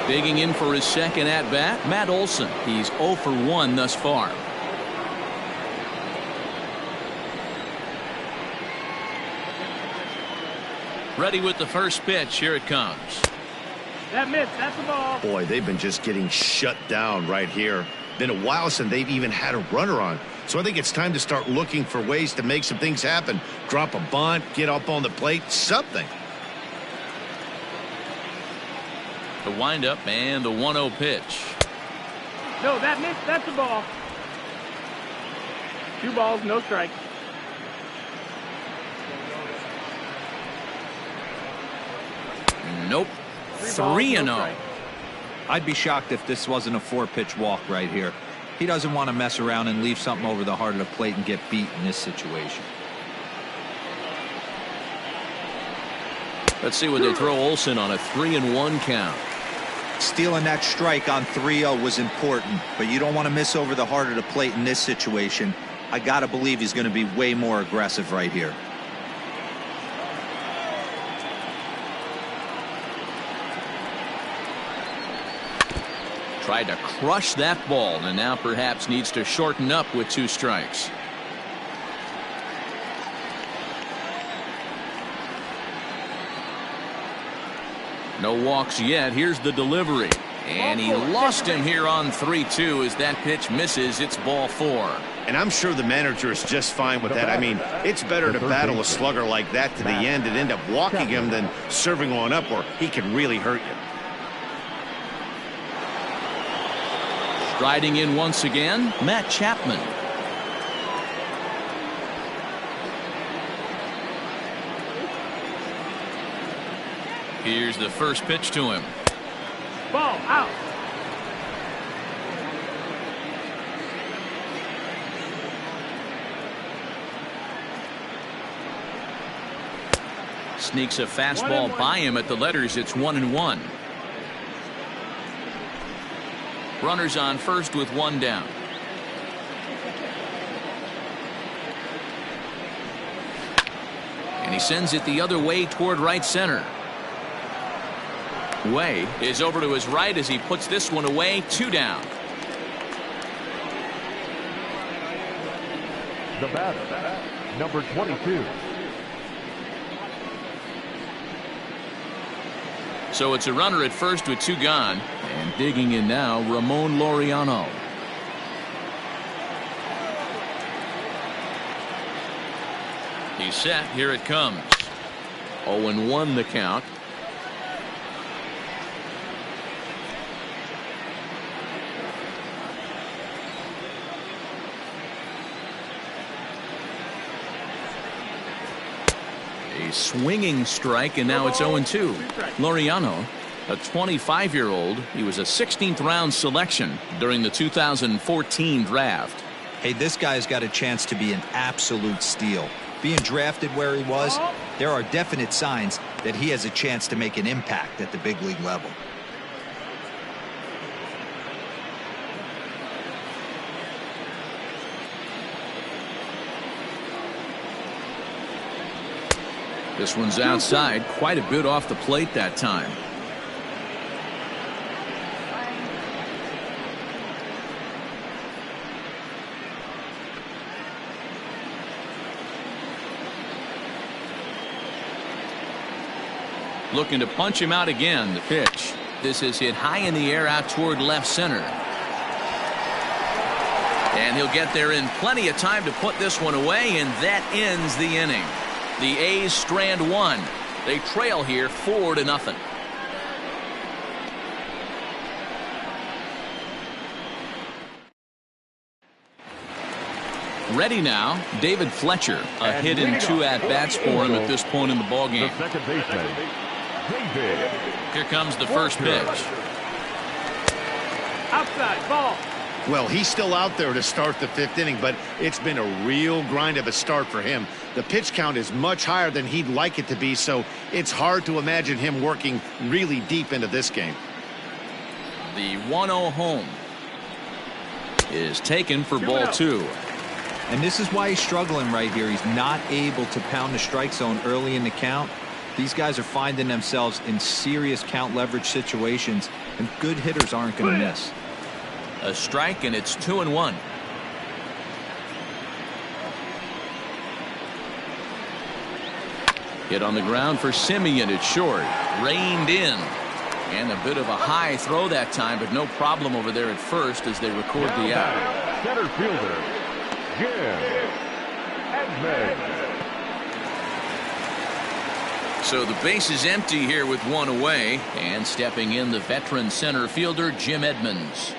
Digging in for his second at-bat, Matt Olson. He's 0 for 1 thus far. Ready with the first pitch. Here it comes. That missed. That's the ball. Boy, they've been just getting shut down right here. Been a while since they've even had a runner on. So I think it's time to start looking for ways to make some things happen. Drop a bunt, get up on the plate, something. The windup and the 1-0 pitch. No, that missed. That's the ball. 2 balls, no strikes. Nope. 3-0. I'd be shocked if this wasn't a 4-pitch walk right here. He doesn't want to mess around and leave something over the heart of the plate and get beat in this situation. Let's see what they throw Olson on a 3-1 count. Stealing that strike on 3-0 was important, but you don't want to miss over the heart of the plate in this situation. I got to believe he's going to be way more aggressive right here. Tried to crush that ball and now perhaps needs to shorten up with 2 strikes. No walks yet. Here's the delivery. And he lost him here on 3-2 as that pitch misses. It's ball 4. And I'm sure the manager is just fine with that. I mean, it's better to battle a slugger like that to the end and end up walking him than serving on up where he can really hurt you. Striding in once again, Matt Chapman. Here's the first pitch to him. Ball out. Sneaks a fastball by him at the letters. It's 1-1. Runners on first with 1 down. And he sends it the other way toward right center. Way is over to his right as he puts this one away. 2 down. The batter, number 22. So it's a runner at first with 2 gone. And digging in now, Ramon Laureano. He's set. Here it comes. 0-1 the count. A swinging strike, and now it's 0-2. Laureano, a 25-year-old. He was a 16th round selection during the 2014 draft. Hey, this guy's got a chance to be an absolute steal. Being drafted where he was, there are definite signs that he has a chance to make an impact at the big league level. This one's outside, quite a bit off the plate that time. Looking to punch him out again. The pitch. This is hit high in the air out toward left center. And he'll get there in plenty of time to put this one away, and that ends the inning. The A's strand 1. They trail here 4-0. Ready now, David Fletcher. A hit and 2 at-bats for him at this point in the ballgame. The second baseman, David. Here comes the first pitch. Outside, ball. Well, he's still out there to start the 5th inning, but it's been a real grind of a start for him. The pitch count is much higher than he'd like it to be, so it's hard to imagine him working really deep into this game. The 1-0 home is taken for ball 2. And this is why he's struggling right here. He's not able to pound the strike zone early in the count. These guys are finding themselves in serious count leverage situations, and good hitters aren't going to miss. A strike, and it's 2-1. Hit on the ground for Simeon. It's short. Reined in. And a bit of a high throw that time, but no problem over there at first as they record the out. Center fielder, Jim Edmonds. So the base is empty here with one away, and stepping in the veteran center fielder, Jim Edmonds.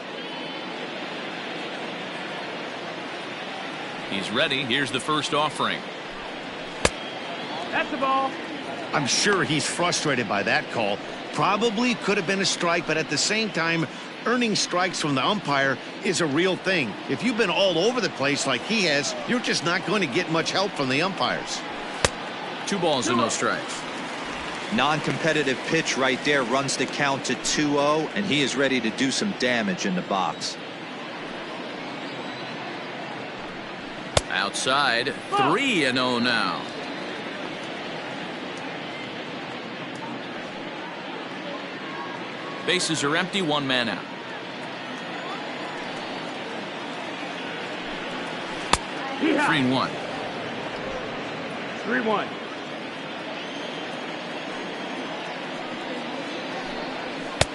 He's ready. Here's the first offering. That's the ball. I'm sure he's frustrated by that call. Probably could have been a strike, but at the same time, earning strikes from the umpire is a real thing. If you've been all over the place like he has, you're just not going to get much help from the umpires. 2 balls and no strikes. Non-competitive pitch right there runs the count to 2-0, and he is ready to do some damage in the box. Outside, 3-0 now. Bases are empty, 1 man out. Yeah. 3-1. 3-1.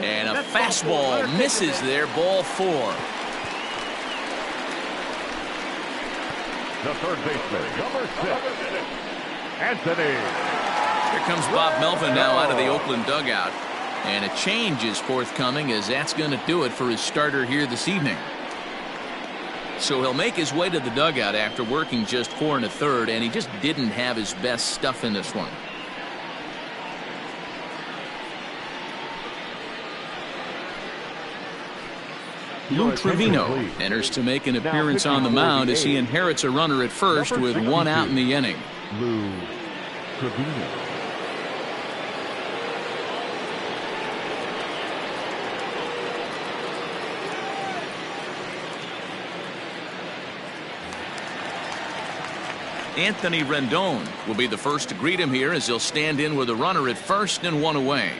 And a That's fastball ball. misses there, ball 4. The third baseman, number 6, Anthony. Here comes Bob Melvin now out of the Oakland dugout. And a change is forthcoming, as that's going to do it for his starter here this evening. So he'll make his way to the dugout after working just 4 1/3, and he just didn't have his best stuff in this one. Lou Trevino enters to make an appearance on the mound as he inherits a runner at first with 1 out in the inning. Lou Trevino. Anthony Rendon will be the first to greet him here as he'll stand in with a runner at first and 1 away.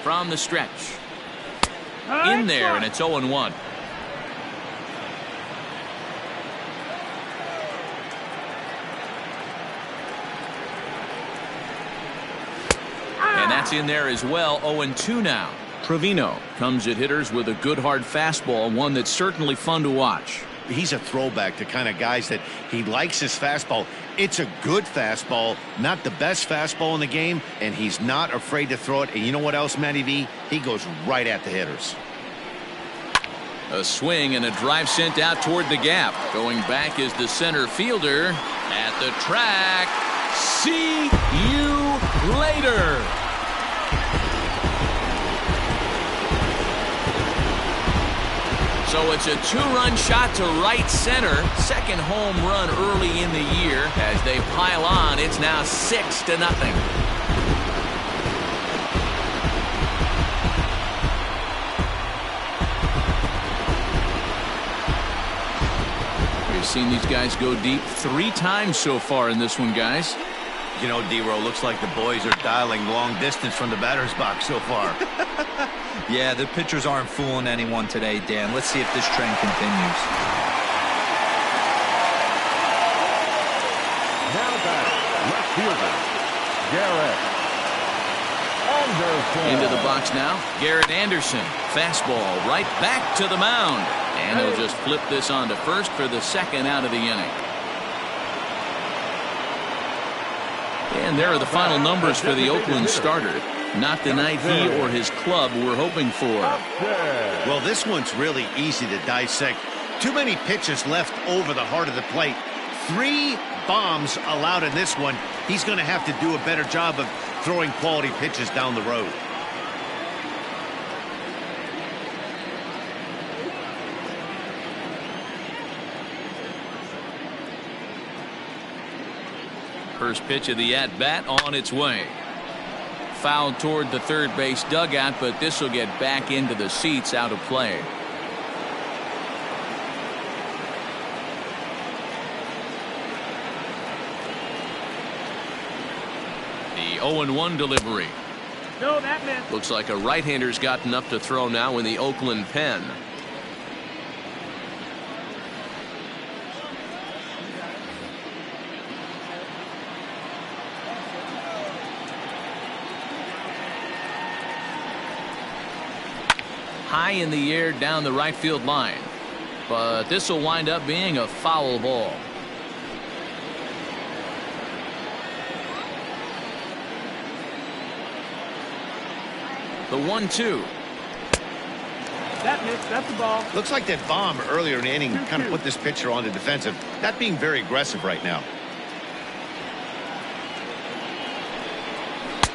From the stretch. In there, and it's 0-1. And that's in there as well. 0-2 now. Trevino comes at hitters with a good hard fastball, one that's certainly fun to watch. He's a throwback to kind of guys that he likes his fastball. It's a good fastball, not the best fastball in the game, and he's not afraid to throw it. And you know what else, Matty V? He goes right at the hitters. A swing and a drive sent out toward the gap. Going back is the center fielder at the track. See you later. So it's a 2-run shot to right center. Second home run early in the year. As they pile on, it's now 6-0. We've seen these guys go deep 3 times so far in this one, guys. You know, D-Row, looks like the boys are dialing long distance from the batter's box so far. Yeah, the pitchers aren't fooling anyone today, Dan. Let's see if this trend continues. Now back, left fielder, Garrett Anderson. Into the box now, Garrett Anderson. Fastball right back to the mound. And they'll just flip this on to first for the 2nd out of the inning. And there are the final numbers for the Oakland starter. Not the night he or his club were hoping for. Well, this one's really easy to dissect. Too many pitches left over the heart of the plate. 3 bombs allowed in this one. He's going to have to do a better job of throwing quality pitches down the road. First pitch of the at-bat on its way. Fouled toward the third base dugout, but this will get back into the seats, out of play. 0-1 delivery. No, that missed. Looks like a right-hander's got enough to throw now in the Oakland pen. High in the air down the right field line. But this will wind up being a foul ball. The 1-2. That missed. That's the ball. Looks like that bomb earlier in the inning kind of put this pitcher on the defensive. Not being very aggressive right now.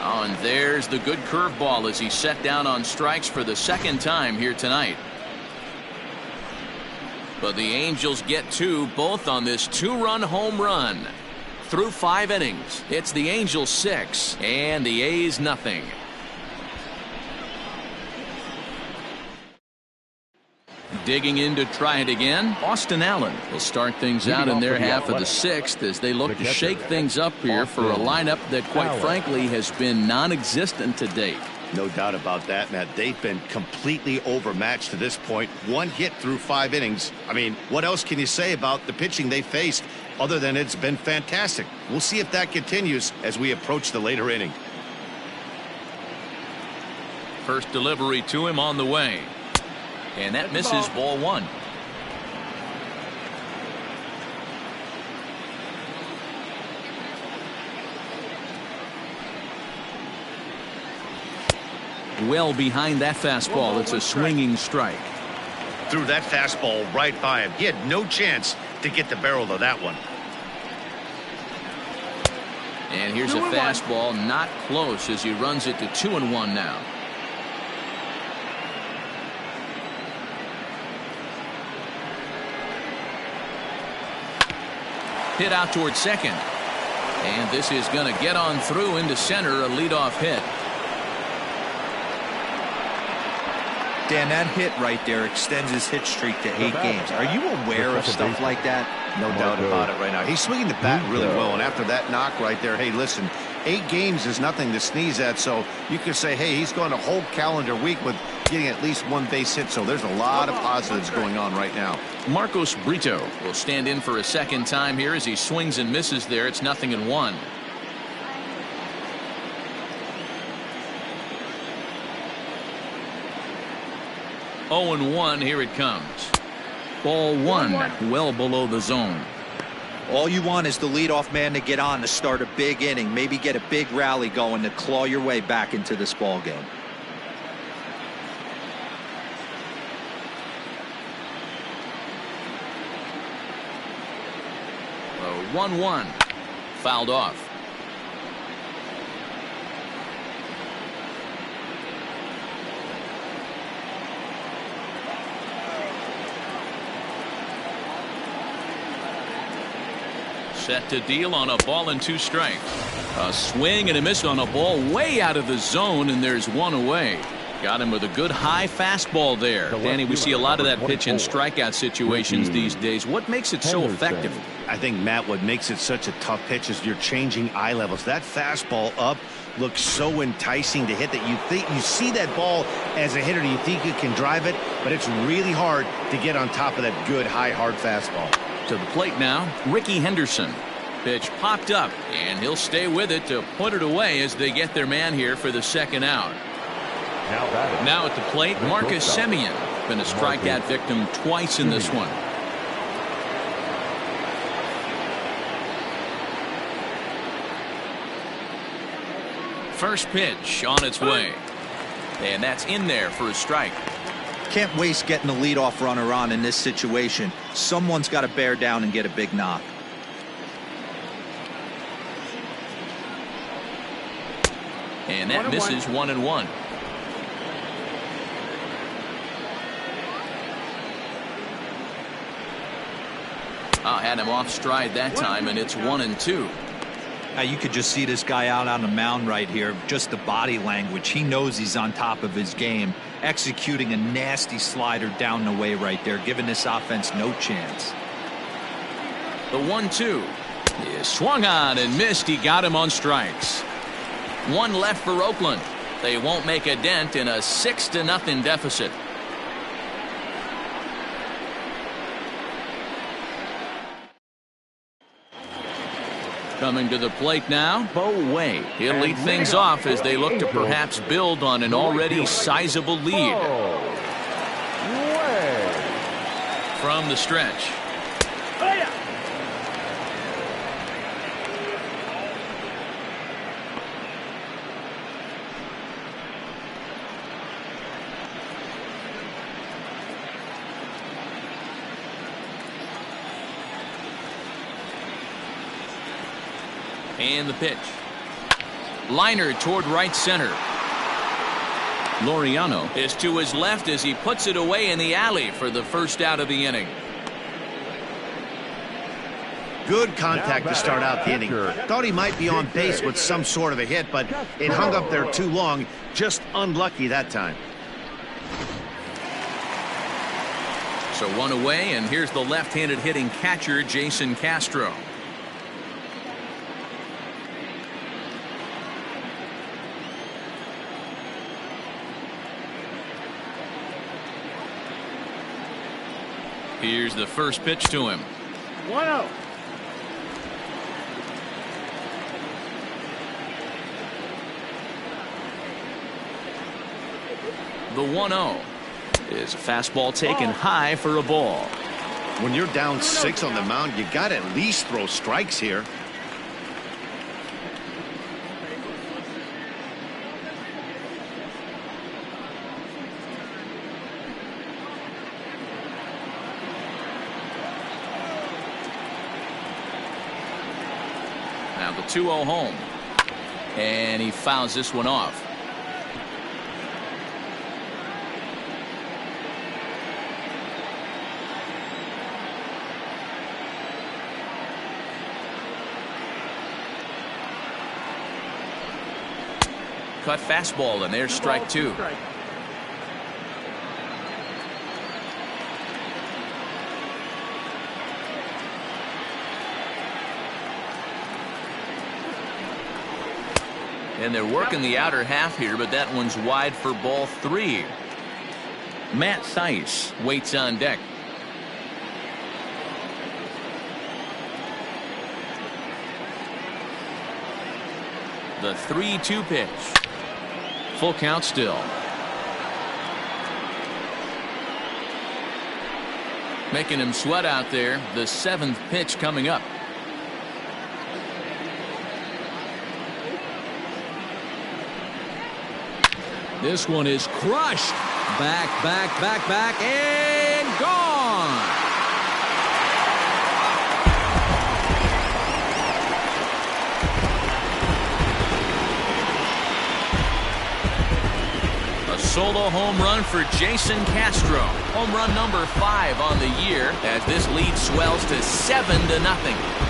Oh, and there's the good curveball as he set down on strikes for the second time here tonight. But the Angels get two, both on this two-run home run. Through 5 innings, it's the Angels 6 and the A's nothing. Digging in to try it again, Austin Allen will start things out in their half of the 6th as they look to shake things up here for a lineup that, quite frankly, has been non-existent to date. No doubt about that, Matt. They've been completely overmatched to this point. 1 hit through 5 innings. I mean, what else can you say about the pitching they faced other than it's been fantastic? We'll see if that continues as we approach the later inning. First delivery to him on the way. And that misses, ball 1. Well behind that fastball. It's a swinging strike. Threw that fastball right by him. He had no chance to get the barrel of that one. And here's a fastball not close as he runs it to 2-1 now. Hit out towards second. And this is going to get on through into center, a leadoff hit. Dan, that hit right there extends his hit streak to 8 games. Are you aware of stuff like that? No doubt about it right now. He's swinging the bat really well, and after that knock right there, hey, listen, 8 games is nothing to sneeze at, so you could say, hey, he's gone a whole calendar week with getting at least 1 base hit, so there's a lot of positives going on right now. Marcos Brito will stand in for a second time here as he swings and misses there. It's 0-1. Oh, and 1, here it comes. Ball 1, well below the zone. All you want is the leadoff man to get on to start a big inning, maybe get a big rally going to claw your way back into this ball game. A 1-1, fouled off. Set to deal on a ball and 2 strikes. A swing and a miss on a ball way out of the zone, and there's 1 away. Got him with a good high fastball there. Danny, we see a lot of that pitch in strikeout situations these days. What makes it so effective? I think, Matt, what makes it such a tough pitch is you're changing eye levels. That fastball up looks so enticing to hit that you see that ball as a hitter, you think you can drive it, but it's really hard to get on top of that good high hard fastball. To the plate now, Ricky Henderson. Pitch popped up, and he'll stay with it to put it away as they get their man here for the second out. Now at the plate, Marcus Semien. Been a strikeout victim twice in this one. First pitch on its way. And that's in there for a strike. Can't waste getting the leadoff runner on in this situation. Someone's got to bear down and get a big knock. And that misses 1-1. Had him off stride that time, and it's 1-2. Now you could just see this guy out on the mound right here. Just the body language. He knows he's on top of his game. Executing a nasty slider down the way right there, giving this offense no chance. The 1-2 is swung on and missed. He got him on strikes. One left for Oakland. They won't make a dent in a 6-0 deficit. Coming to the plate now, Bo Wade. He'll lead things off as they look to perhaps build on an already sizable lead. From the stretch. And the pitch. Liner toward right center. Laureano is to his left as he puts it away in the alley for the first out of the inning. Good contact to start out the inning. Thought he might be on base with some sort of a hit, but it hung up there too long. Just unlucky that time. So one away, and here's the left-handed hitting catcher, Jason Castro. Here's the first pitch to him. 1-0. The 1-0 is a fastball taken high for a ball. When you're down 6 on the mound, you got to at least throw strikes here. Now the 2-0 home. And he fouls this one off. Cut fastball, and there's strike 2. And they're working the outer half here, but that one's wide for ball 3. Matt Thaiss waits on deck. The 3-2 pitch. Full count still. Making him sweat out there. The 7th pitch coming up. This one is crushed. Back, and gone. A solo home run for Jason Castro. Home run number 5 on the year as this lead swells to 7-0.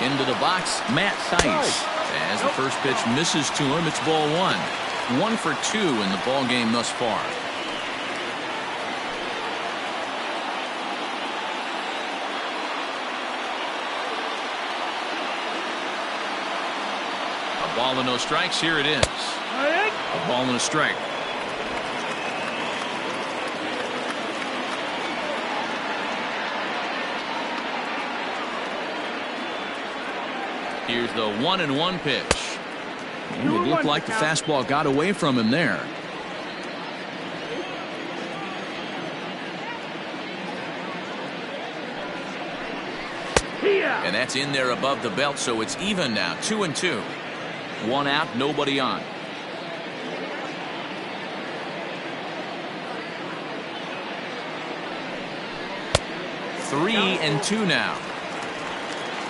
Into the box, Matt Thaiss. As the first pitch misses to him, it's ball 1. 1 for 2 in the ball game thus far. A ball and no strikes. Here it is. A ball and a strike. Here's the 1-1 pitch. It looked like the fastball got away from him there. And that's in there above the belt, so it's even now. 2-2. 1 out, nobody on. Three and 2 now.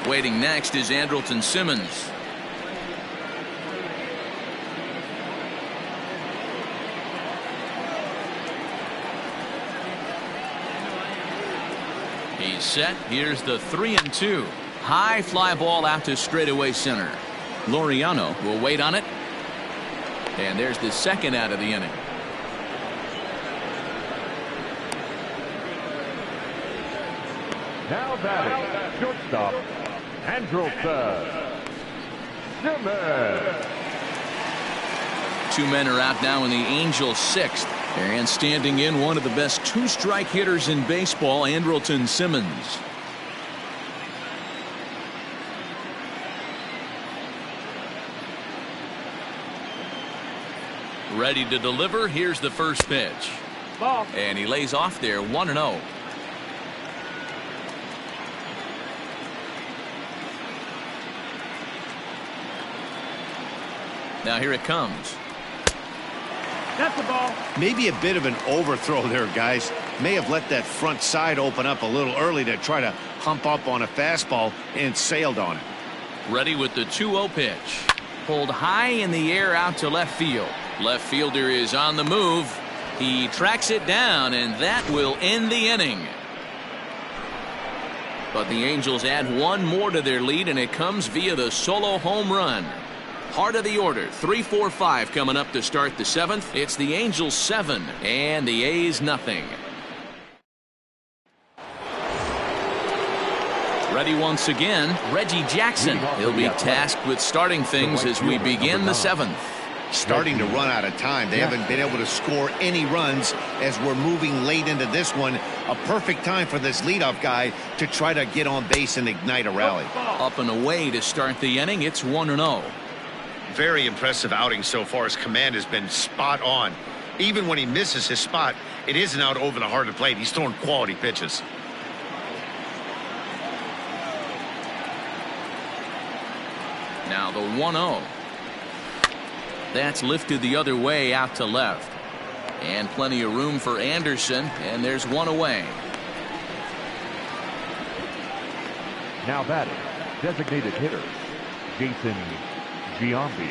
Waiting next is Andrelton Simmons. Set. Here's the 3-2. High fly ball out to straightaway center. Laureano will wait on it. And there's the second out of the inning. Now batting, shortstop, Andrelton Simmons. Two men are out now in the Angels' sixth. And standing in, one of the best two-strike hitters in baseball, Andrelton Simmons. Ready to deliver. Here's the first pitch. Ball. And he lays off there, 1-0. Now here it comes. That's the ball. Maybe a bit of an overthrow there, guys. May have let that front side open up a little early to try to hump up on a fastball and sailed on it. Ready with the 2-0 pitch. Pulled high in the air out to left field. Left fielder is on the move. He tracks it down, and that will end the inning. But the Angels add one more to their lead, and it comes via the solo home run. Heart of the order, 3-4-5 coming up to start the seventh. It's the Angels 7 and the A's nothing. Ready once again, Reggie Jackson. He'll be tasked with starting things as we begin the seventh. Starting to run out of time. They haven't been able to score any runs as we're moving late into this one. A perfect time for this leadoff guy to try to get on base and ignite a rally. Up and away to start the inning. It's 1-0. Very impressive outing so far. His command has been spot on. Even when he misses his spot, it isn't out over the heart of the plate. He's throwing quality pitches. Now the 1-0. That's lifted the other way out to left. And plenty of room for Anderson, and there's one away. Now batting, designated hitter, Jason Giambi.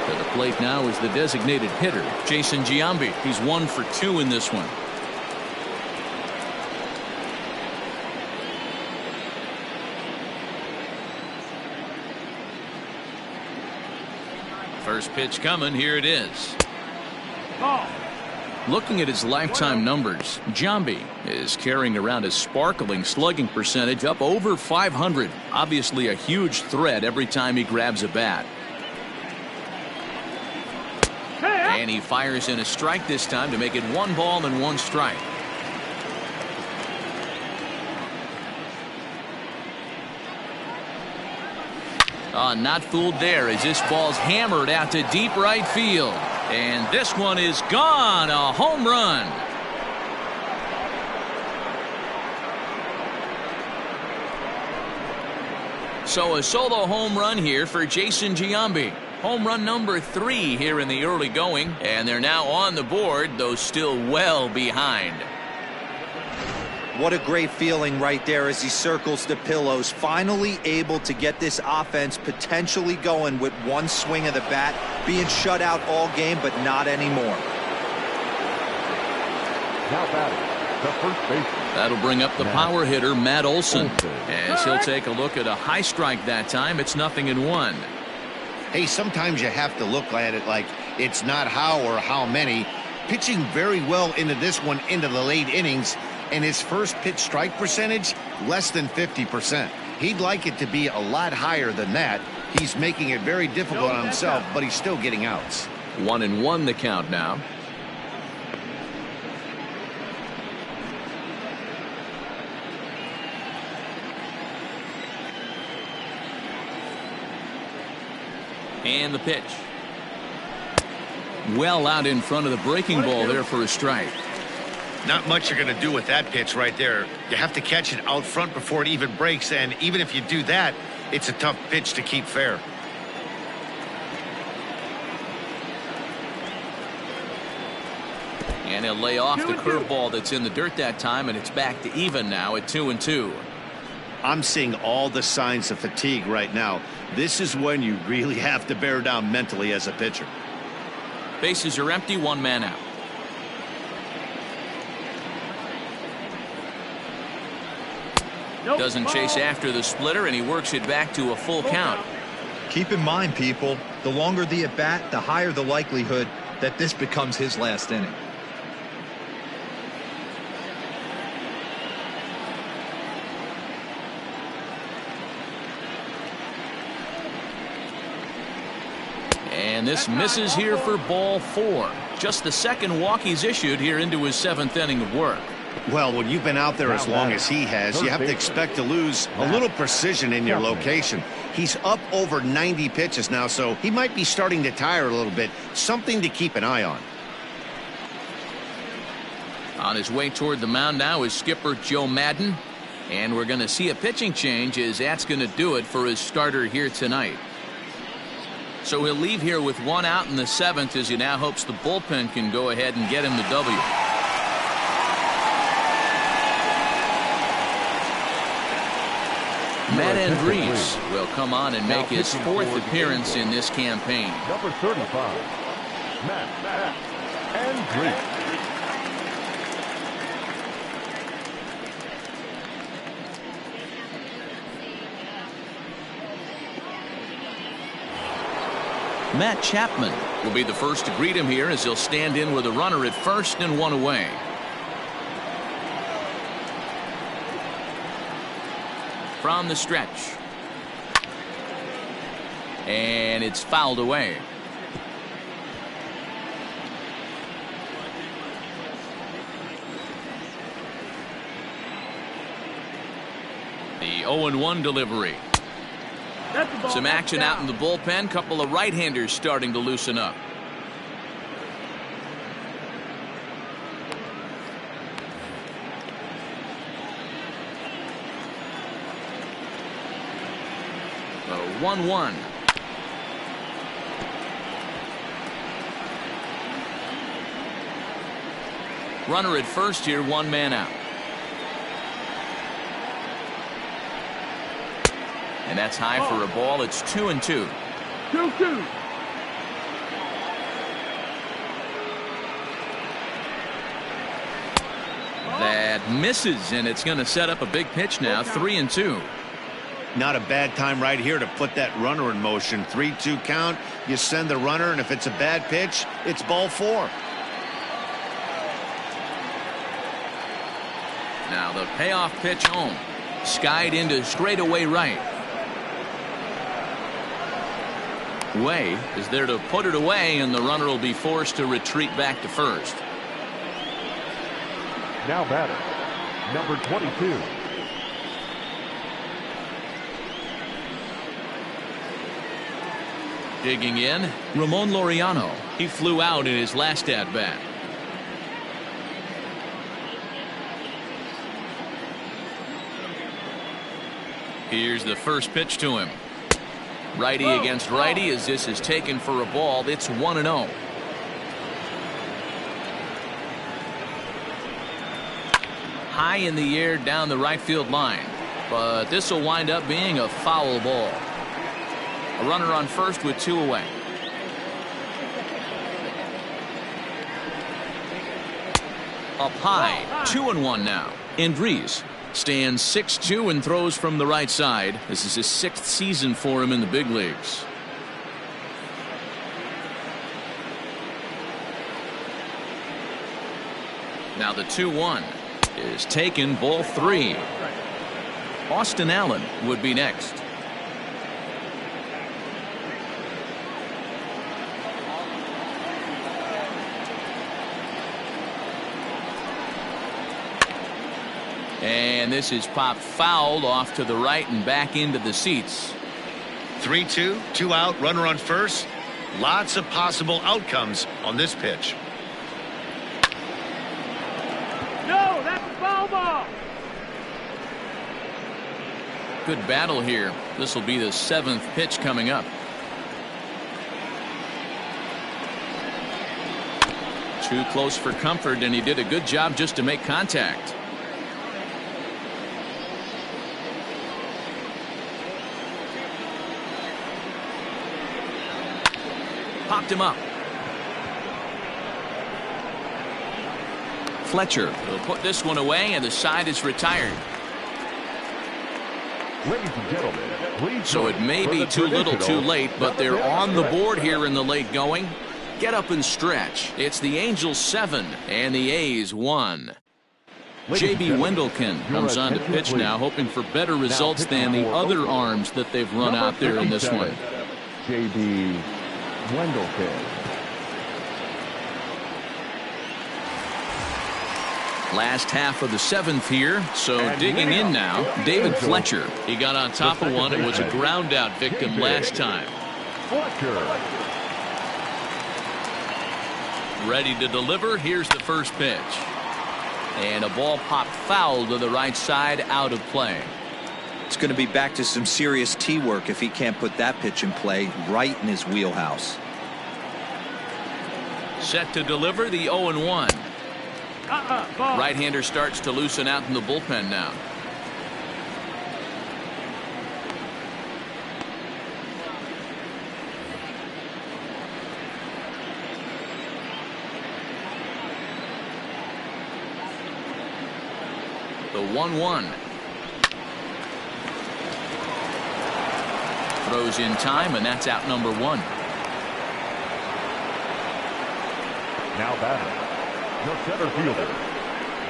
To the plate now is the designated hitter, Jason Giambi. He's 1 for 2 in this one. First pitch coming. Here it is. Ball. Looking at his lifetime numbers, Giambi is carrying around a sparkling slugging percentage up over 500. Obviously a huge threat every time he grabs a bat. And he fires in a strike this time to make it 1 ball and 1 strike. Not fooled there as this ball's hammered out to deep right field. And this one is gone. A home run. So a solo home run here for Jason Giambi. Home run number 3 here in the early going. And they're now on the board, though still well behind. What a great feeling right there as he circles the pillows, finally able to get this offense potentially going with one swing of the bat, being shut out all game, but not anymore. Now batting, the first baseman. That'll bring up the power hitter, Matt Olson, as he'll take a look at a high strike that time. It's 0-1. Hey, sometimes you have to look at it like it's not how or how many. Pitching very well into this one into the late innings. And his first pitch strike percentage, less than 50%. He'd like it to be a lot higher than that. He's making it very difficult on himself, but he's still getting outs. 1-1 the count now. And the pitch. Well out in front of the breaking ball there for a strike. Not much you're going to do with that pitch right there. You have to catch it out front before it even breaks, and even if you do that, it's a tough pitch to keep fair. And he'll lay off the curveball that's in the dirt that time, and it's back to even now at 2-2. I'm seeing all the signs of fatigue right now. This is when you really have to bear down mentally as a pitcher. Bases are empty, 1 man out. Doesn't chase after the splitter, and he works it back to a full count. Keep in mind, people, the longer the at-bat, the higher the likelihood that this becomes his last inning. And this misses here for ball 4. Just the second walk he's issued here into his 7th inning of work. Well, when you've been out there as long as he has, you have to expect to lose a little precision in your location. He's up over 90 pitches now, so he might be starting to tire a little bit. Something to keep an eye on. On his way toward the mound now is skipper Joe Madden. And we're going to see a pitching change, as that's going to do it for his starter here tonight. So he'll leave here with 1 out in the 7th, as he now hopes the bullpen can go ahead and get him the W. Matt Andrees will come on and make his 4th appearance in this campaign. Number 35, Matt Andrees. Matt Chapman will be the first to greet him here, as he'll stand in with a runner at first and 1 away. From the stretch. And it's fouled away. The 0-1 delivery. Some action out in the bullpen. Couple of right-handers starting to loosen up. The 1-1. Runner at first here, 1 man out. And that's high for a ball. It's 2-2. 2-2. That misses, and it's going to set up a big pitch now. 3-2. Not a bad time right here to put that runner in motion. 3-2 count. You send the runner, and if it's a bad pitch, it's ball 4. Now the payoff pitch home. Skied into straightaway right. Way is there to put it away, and the runner will be forced to retreat back to first. Now batter, number 22. Digging in, Ramon Laureano. He flew out in his last at-bat. Here's the first pitch to him. Righty against righty, as this is taken for a ball. It's 1-0. High in the air down the right field line, but this will wind up being a foul ball. A runner on first with 2 away. Up high, 2-1 now. Andrees stands 6'2" and throws from the right side. This is his 6th season for him in the big leagues. Now the 2-1 is taken, ball 3. Austin Allen would be next. And this is popped foul off to the right and back into the seats. 3-2, 2 out, runner on first. Lots of possible outcomes on this pitch. No, that's a foul ball. Good battle here. This will be the 7th pitch coming up. Too close for comfort, and he did a good job just to make contact. Popped him up. Fletcher will put this one away, and the side is retired. Ladies and gentlemen, please So it may be too little too late, but they're on the board here in the late going. Get up and stretch. It's the Angels 7 and the A's 1. J.B. Wendelken comes on to pitch now, hoping for better results than the other arms that they've run out there in this one. J.B. Wendelken. Last half of the 7th here, so digging in now, David Fletcher. He got on top of one. It was a ground out victim last time. Fletcher. Ready to deliver. Here's the first pitch. And a ball popped foul to the right side, out of play. It's going to be back to some serious tee work if he can't put that pitch in play right in his wheelhouse. Set to deliver the 0-1. Right-hander starts to loosen out in the bullpen now. The 1-1. Throws in time, and that's out number 1. Now batting, the center fielder,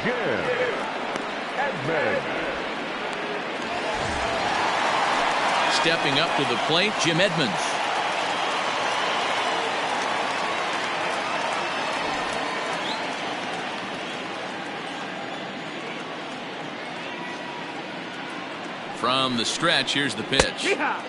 Jim Edmonds. Stepping up to the plate, Jim Edmonds. From the stretch, here's the pitch. Yeah.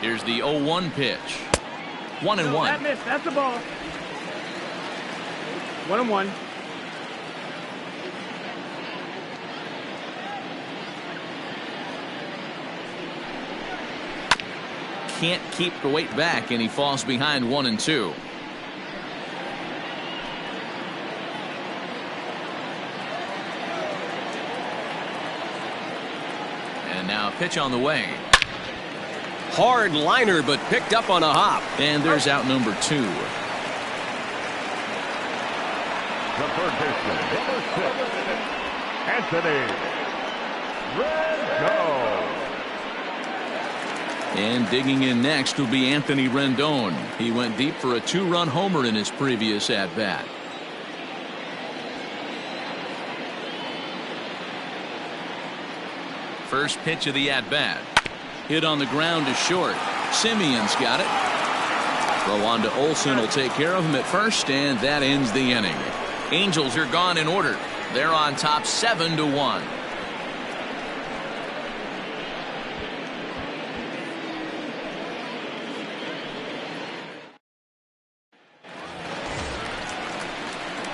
Here's the 0-1 pitch. 1-1. That missed. That's the ball. 1-1. Can't keep the weight back, and he falls behind 1-2. And now a pitch on the way. Hard liner, but picked up on a hop. And there's out number 2. The third baseman, number 6, Anthony Rendon. And digging in next will be Anthony Rendon. He went deep for a 2-run homer in his previous at-bat. First pitch of the at-bat. Hit on the ground to short. Simeon's got it. Throw on to Olsen will take care of him at first, and that ends the inning. Angels are gone in order. They're on top 7-1.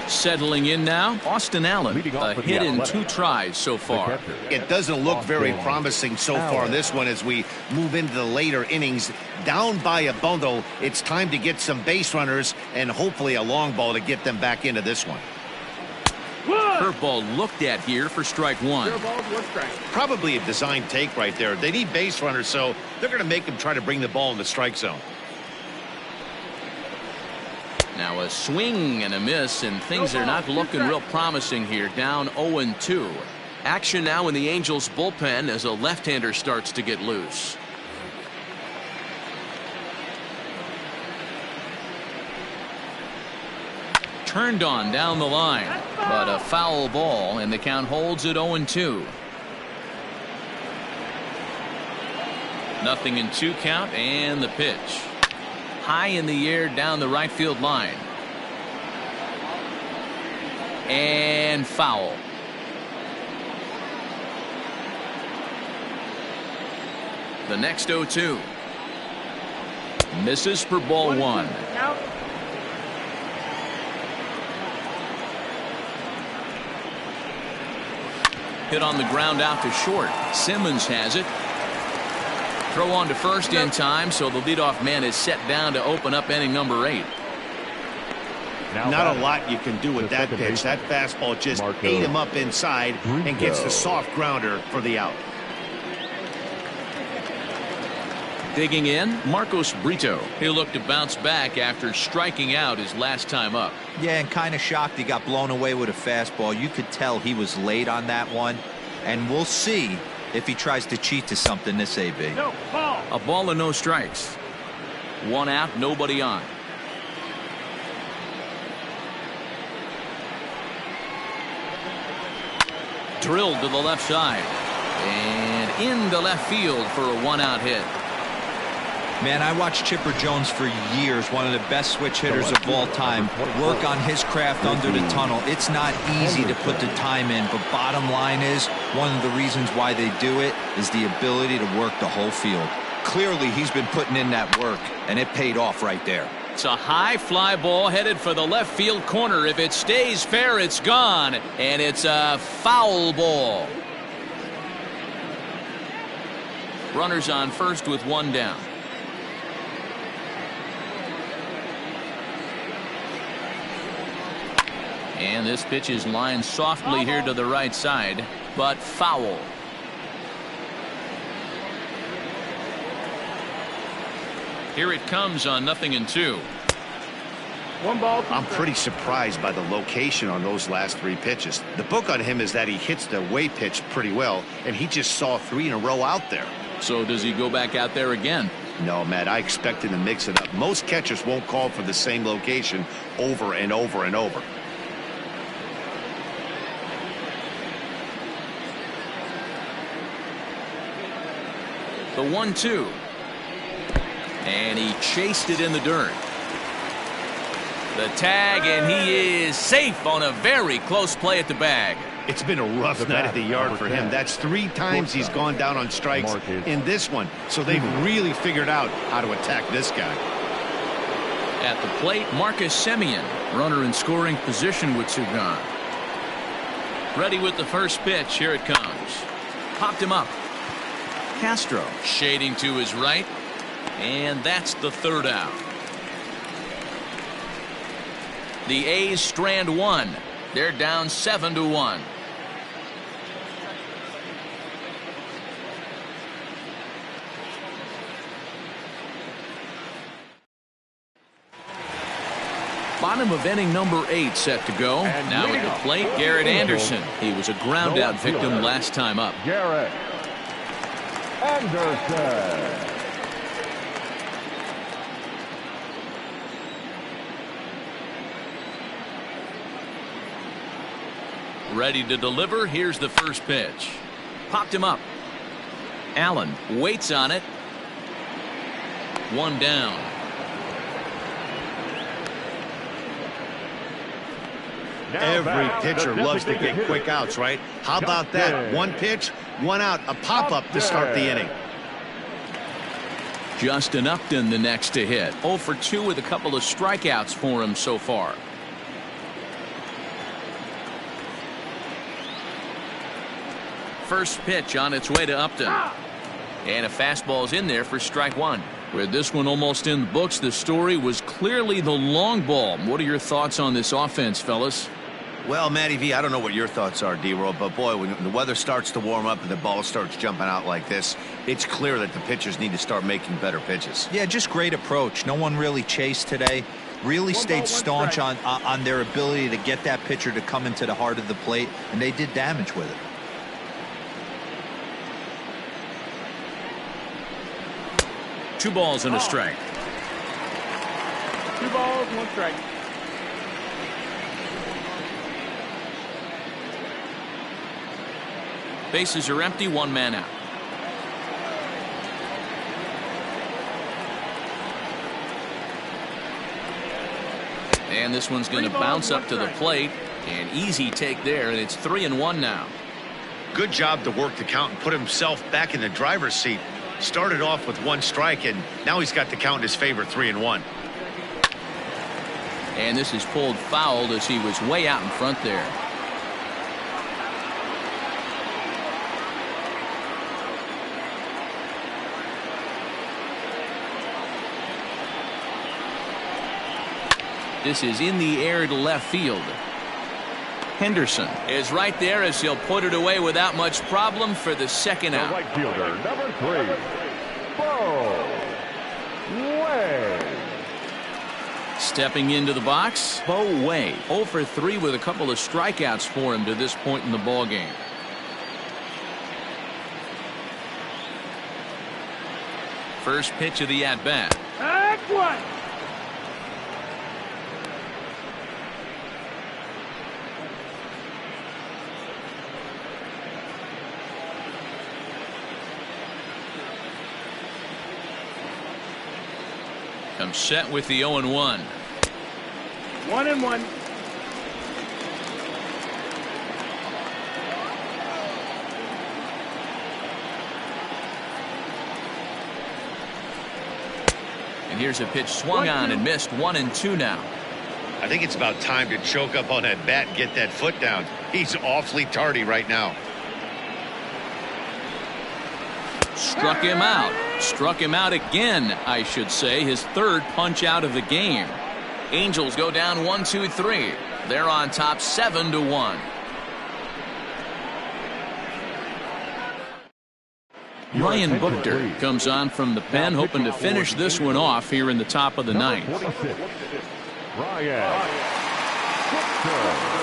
Settling in now, Austin Allen. A hit in 2 tries so far. It doesn't look very promising so far this one as we move into the later innings. Down by a bundle, it's time to get some base runners and hopefully a long ball to get them back into this one. Curveball looked at here for strike 1. Probably a design take right there. They need base runners, so they're going to make them try to bring the ball in the strike zone. Now a swing and a miss, and things are not looking real promising here. Down 0-2. Action now in the Angels bullpen as a left-hander starts to get loose. Turned on down the line, but a foul ball, and the count holds at 0-2. Nothing in 2 count, and the pitch. High in the air down the right field line. And foul. The next 0-2. Misses for ball 1. Hit on the ground out to short. Simmons has it. Throw on to first in time, so the leadoff man is set down to open up inning number 8. Not a lot you can do with that pitch. That fastball just ate him up inside and gets the soft grounder for the out. Digging in, Marcos Brito. He'll look to bounce back after striking out his last time up. Yeah, and kind of shocked he got blown away with a fastball. You could tell he was late on that one. And we'll see if he tries to cheat to something this AB. No, ball. A ball and no strikes. One out, nobody on. Drilled to the left side. And into left field for a one-out hit. Man, I watched Chipper Jones for years, one of the best switch hitters of all time. Work on his craft under the tunnel. It's not easy to put the time in, but bottom line is, one of the reasons why they do it is the ability to work the whole field. Clearly, he's been putting in that work, and it paid off right there. It's a high fly ball headed for the left field corner. If it stays fair, it's gone, and it's a foul ball. Runners on first with one down. And this pitch is lined softly here to the right side, but foul. Here it comes on 0-2. One ball. I'm pretty surprised by the location on those last three pitches. The book on him is that he hits the away pitch pretty well, and he just saw three in a row out there. So does he go back out there again? No, Matt, I expect him to mix it up. Most catchers won't call for the same location over and over and over. The 1-2. And he chased it in the dirt. The tag, and he is safe on a very close play at the bag. It's been a rough night at the yard for him. That's 3 times he's gone down on strikes in this one. So they've really figured out how to attack this guy. At the plate, Marcus Semien, runner in scoring position with 2 gone. Ready with the first pitch. Here it comes. Popped him up. Castro shading to his right, and that's the 3rd out. The A's strand 1. They're down 7-1. Bottom of inning number 8 set to go. Now at the plate, Garrett Anderson. He was a ground out victim last time up. Garrett Anderson. Ready to deliver. Here's the first pitch. Popped him up. Allen waits on it. 1 down. Every pitcher loves to get quick outs, right? How about that? 1 pitch, 1 out, a pop-up to start the inning. Justin Upton the next to hit. 0 for 2 with a couple of strikeouts for him so far. First pitch on its way to Upton. And a fastball's in there for strike 1. With this one almost in the books, the story was clearly the long ball. What are your thoughts on this offense, fellas? Well, Matty V, I don't know what your thoughts are, D-Roll, but boy, when the weather starts to warm up and the ball starts jumping out like this, it's clear that the pitchers need to start making better pitches. Yeah, just great approach. No one really chased today. Really stayed staunch on their ability to get that pitcher to come into the heart of the plate, and they did damage with it. Two balls and a strike. 2 balls, 1 strike. Bases are empty, 1 man out. And this one's going to bounce up to the plate. An easy take there, and it's 3-1 now. Good job to work the count and put himself back in the driver's seat. Started off with 1 strike, and now he's got the count in his favor, 3-1. And this is pulled foul as he was way out in front there. This is in the air to left field. Henderson is right there as he'll put it away without much problem for the 2nd out. Right fielder, number 3, Bo. Stepping into the box, Bo Way. 0 for 3 with a couple of strikeouts for him to this point in the ballgame. First pitch of the at-bat. Act one. Comes set with the 0-1. 1-1. And here's a pitch swung on and missed. 1-2 now. I think it's about time to choke up on that bat and get that foot down. He's awfully tardy right now. Struck him out. Struck him out again, I should say. His third punch out of the game. Angels go down 1-2-3. They're on top 7-1. Ryan Buchter comes on from the pen, hoping to finish this one off here in the top of the ninth. 46, Ryan Buchter.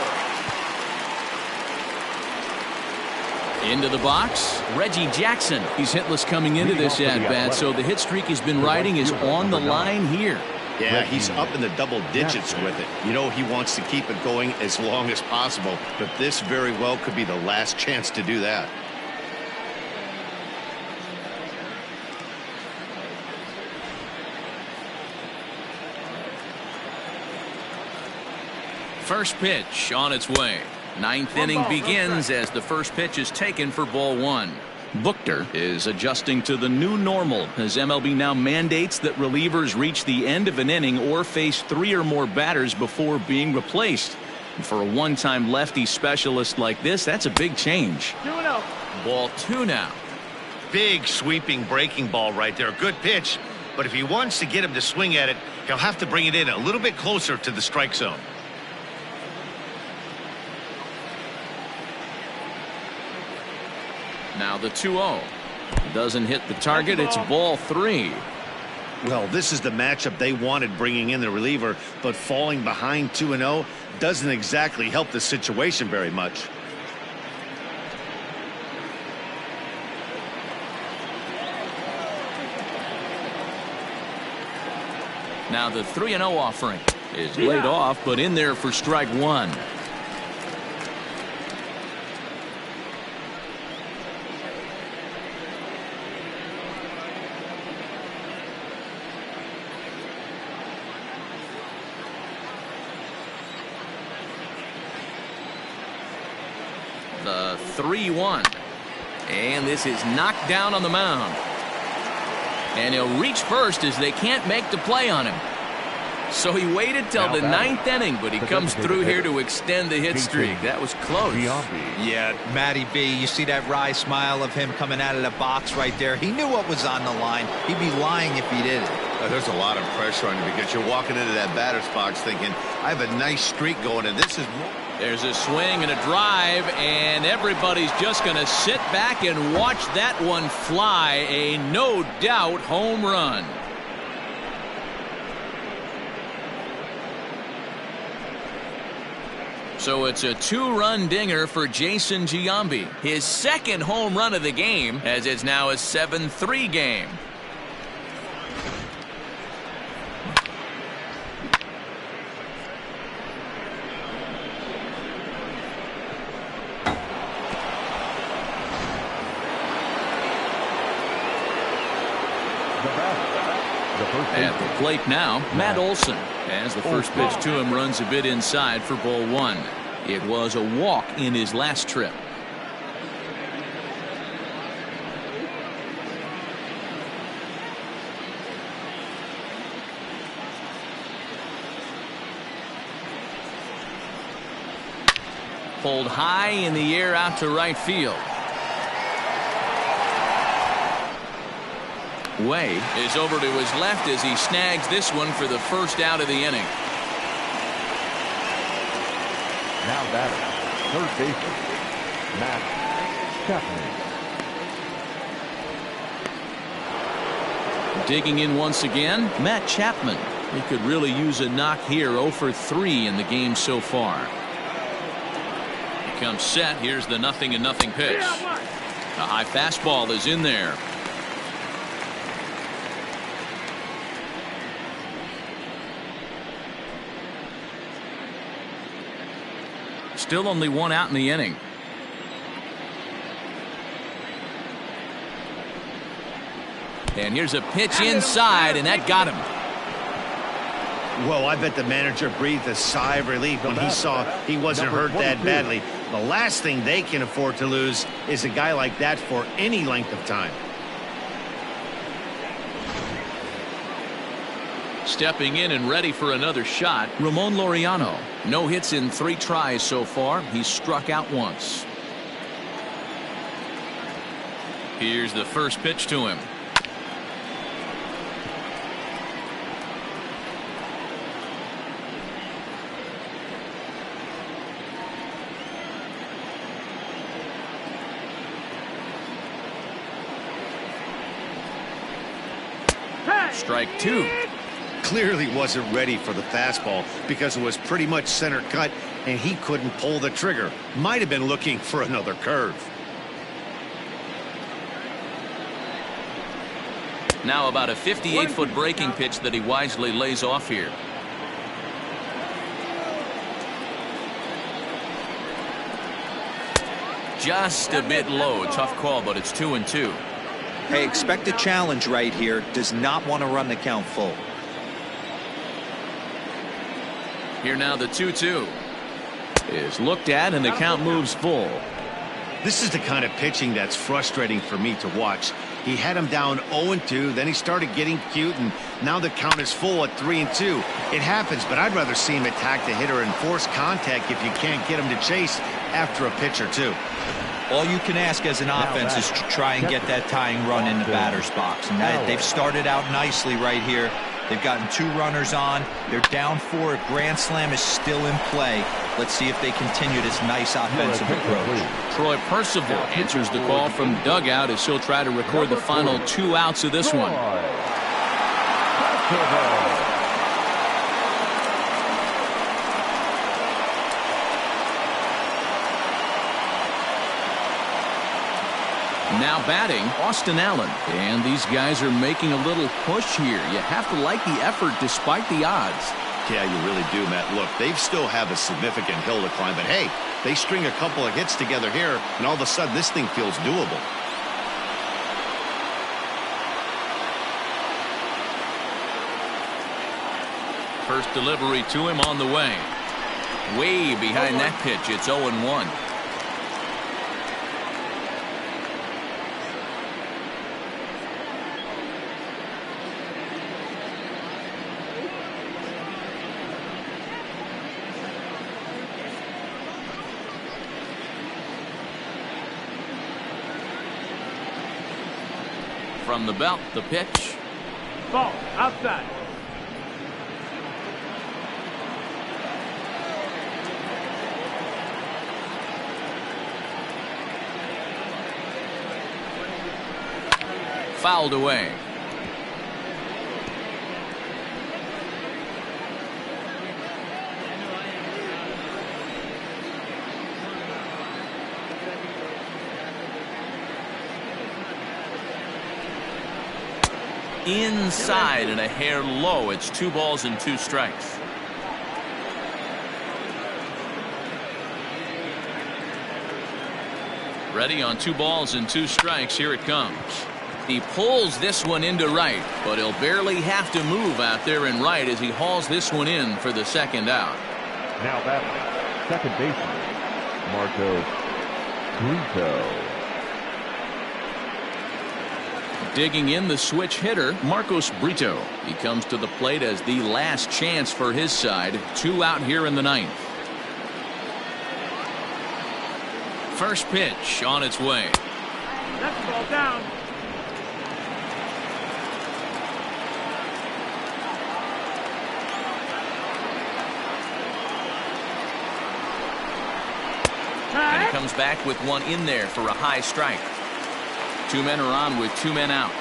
Into the box, Reggie Jackson. He's hitless coming into this at-bat, so the hit streak he's been riding is on the line here. Yeah, he's up in the double digits with it. You know, he wants to keep it going as long as possible, but this very well could be the last chance to do that. First pitch on its way. Ninth inning begins as the first pitch is taken for ball one. Buchter is adjusting to the new normal as MLB now mandates that relievers reach the end of an inning or face 3 or more batters before being replaced. And for a one-time lefty specialist like this, that's a big change. 2-0. Ball 2 now. Big sweeping breaking ball right there. Good pitch, but if he wants to get him to swing at it, he'll have to bring it in a little bit closer to the strike zone. Now the 2-0. Doesn't hit the target. It's ball 3. Well, this is the matchup they wanted, bringing in the reliever, but falling behind 2-0 doesn't exactly help the situation very much. Now the 3-0 offering is laid off, but in there for strike 1. The 3-1. And this is knocked down on the mound. And he'll reach first as they can't make the play on him. So he waited till the 9th inning, but he comes through here to extend the hit streak. That was close. Yeah, Matty B, you see that wry smile of him coming out of the box right there. He knew what was on the line. He'd be lying if he didn't. There's a lot of pressure on you because you're walking into that batter's box thinking, I have a nice streak going, and this is... There's a swing and a drive, and everybody's just going to sit back and watch that one fly. A no-doubt home run. So it's a 2-run dinger for Jason Giambi. His second home run of the game, as it's now a 7-3 game. At the plate now, Matt Olson, as the first pitch to him runs a bit inside for ball 1. It was a walk in his last trip. Pulled high in the air out to right field. Way is over to his left as he snags this one for the first out of the inning. Now batter, third baseman, Matt Chapman. Digging in once again, Matt Chapman. He could really use a knock here. 0 for 3 in the game so far. He comes set. Here's the 0-0 pitch. A high fastball is in there. Still only one out in the inning. And here's a pitch inside, and that got him. Well, I bet the manager breathed a sigh of relief when he saw he wasn't hurt that badly. The last thing they can afford to lose is a guy like that for any length of time. Stepping in and ready for another shot, Ramon Laureano. No hits in 3 tries so far. He's struck out once. Here's the first pitch to him. Strike 2. Clearly wasn't ready for the fastball because it was pretty much center cut and he couldn't pull the trigger. Might have been looking for another curve. Now about a 58-foot breaking pitch that he wisely lays off here. Just a bit low. Tough call, but it's 2-2. Hey, expect a challenge right here. Does not want to run the count full. Here now the 2-2 is looked at and the count moves full. This is the kind of pitching that's frustrating for me to watch. He had him down 0-2, then he started getting cute, and now the count is full at 3-2. It happens, but I'd rather see him attack the hitter and force contact if you can't get him to chase after a pitch or two. All you can ask as an offense is to try and get that tying run in the batter's box. And they've started out nicely right here. They've gotten 2 runners on. They're down 4. A grand slam is still in play. Let's see if they continue this nice offensive approach. Troy Percival answers the call from dugout as he'll try to record the final 2 outs of this one. Now batting, Austin Allen. And these guys are making a little push here. You have to like the effort despite the odds. Yeah, you really do, Matt. Look, they still have a significant hill to climb, but hey, they string a couple of hits together here, and all of a sudden this thing feels doable. First delivery to him on the way. Way behind that pitch. It's 0-1. From the belt, the pitch. Ball outside. Fouled away. Inside and a hair low. It's 2 balls and 2 strikes. Ready on 2 balls and 2 strikes. Here it comes. He pulls this one into right, but he'll barely have to move out there in right as he hauls this one in for the second out. Now battling, second baseman, Marco Brito. Digging in the switch hitter, Marcos Brito. He comes to the plate as the last chance for his side. 2 out here in the 9th. First pitch on its way. That's the ball down. And he comes back with one in there for a high strike. 2 men are on with 2 men out.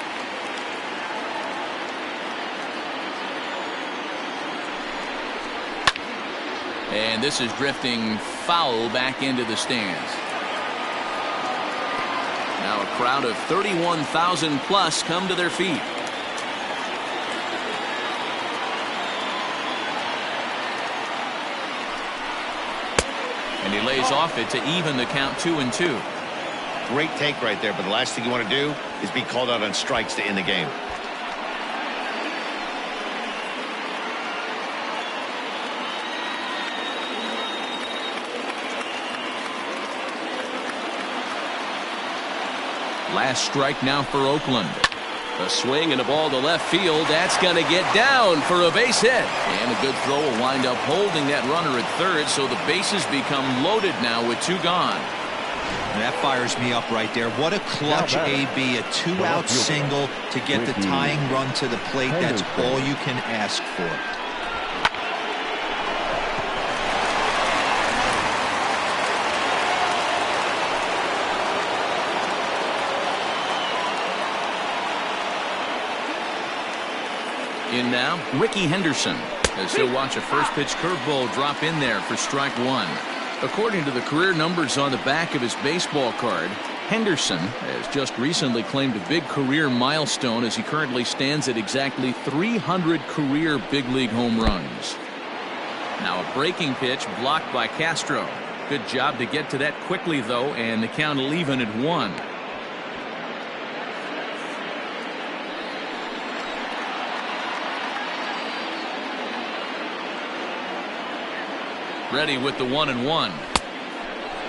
And this is drifting foul back into the stands. Now a crowd of 31,000 plus come to their feet. And he lays off it to even the count 2-2. Great take right there, but the last thing you want to do is be called out on strikes to end the game. Last strike now for Oakland. A swing and a ball to left field. That's going to get down for a base hit. And a good throw will wind up holding that runner at third, so the bases become loaded now with 2 gone. That fires me up right there. What a clutch AB, a 2-out single to get the tying run to the plate. That's all you can ask for. In now, Ricky Henderson, as he'll watch a first pitch curveball drop in there for strike 1. According to the career numbers on the back of his baseball card, Henderson has just recently claimed a big career milestone as he currently stands at exactly 300 career big league home runs. Now a breaking pitch blocked by Castro. Good job to get to that quickly though, and the count will even at 1. Ready with the 1-1.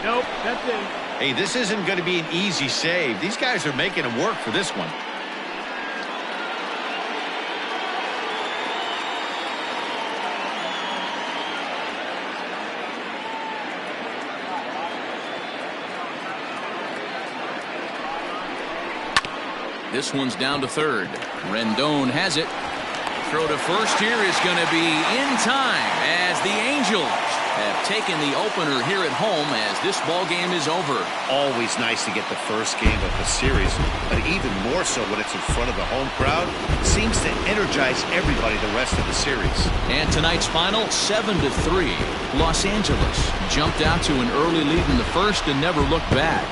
Nope, that's it. Hey, this isn't going to be an easy save. These guys are making him work for this one. This one's down to third. Rendon has it. Throw to first here is going to be in time as the Angels have taken the opener here at home as this ball game is over. Always nice to get the first game of the series, but even more so when it's in front of the home crowd. It seems to energize everybody the rest of the series. And tonight's final, 7-3. Los Angeles jumped out to an early lead in the first and never looked back.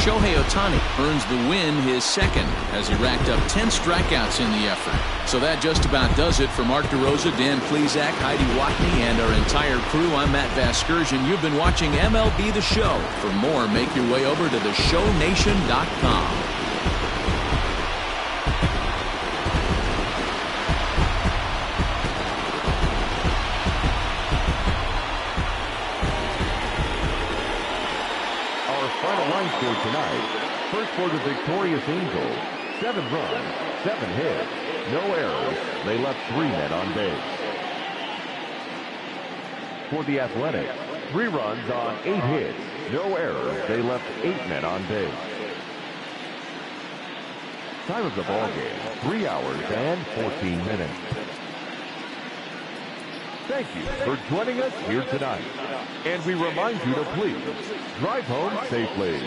Shohei Ohtani earns the win, his second, as he racked up 10 strikeouts in the effort. So that just about does it for Mark DeRosa, Dan Plesac, Heidi Watney, and our entire crew. I'm Matt Vasgersian. You've been watching MLB The Show. For more, make your way over to theshownation.com. Tonight, first for the victorious Angels, 7 runs, 7 hits, no errors. They left 3 men on base. For the Athletics, 3 runs on 8 hits, no errors. They left 8 men on base. Time of the ball game, 3 hours and 14 minutes. Thank you for joining us here tonight. And we remind you to please drive home safely.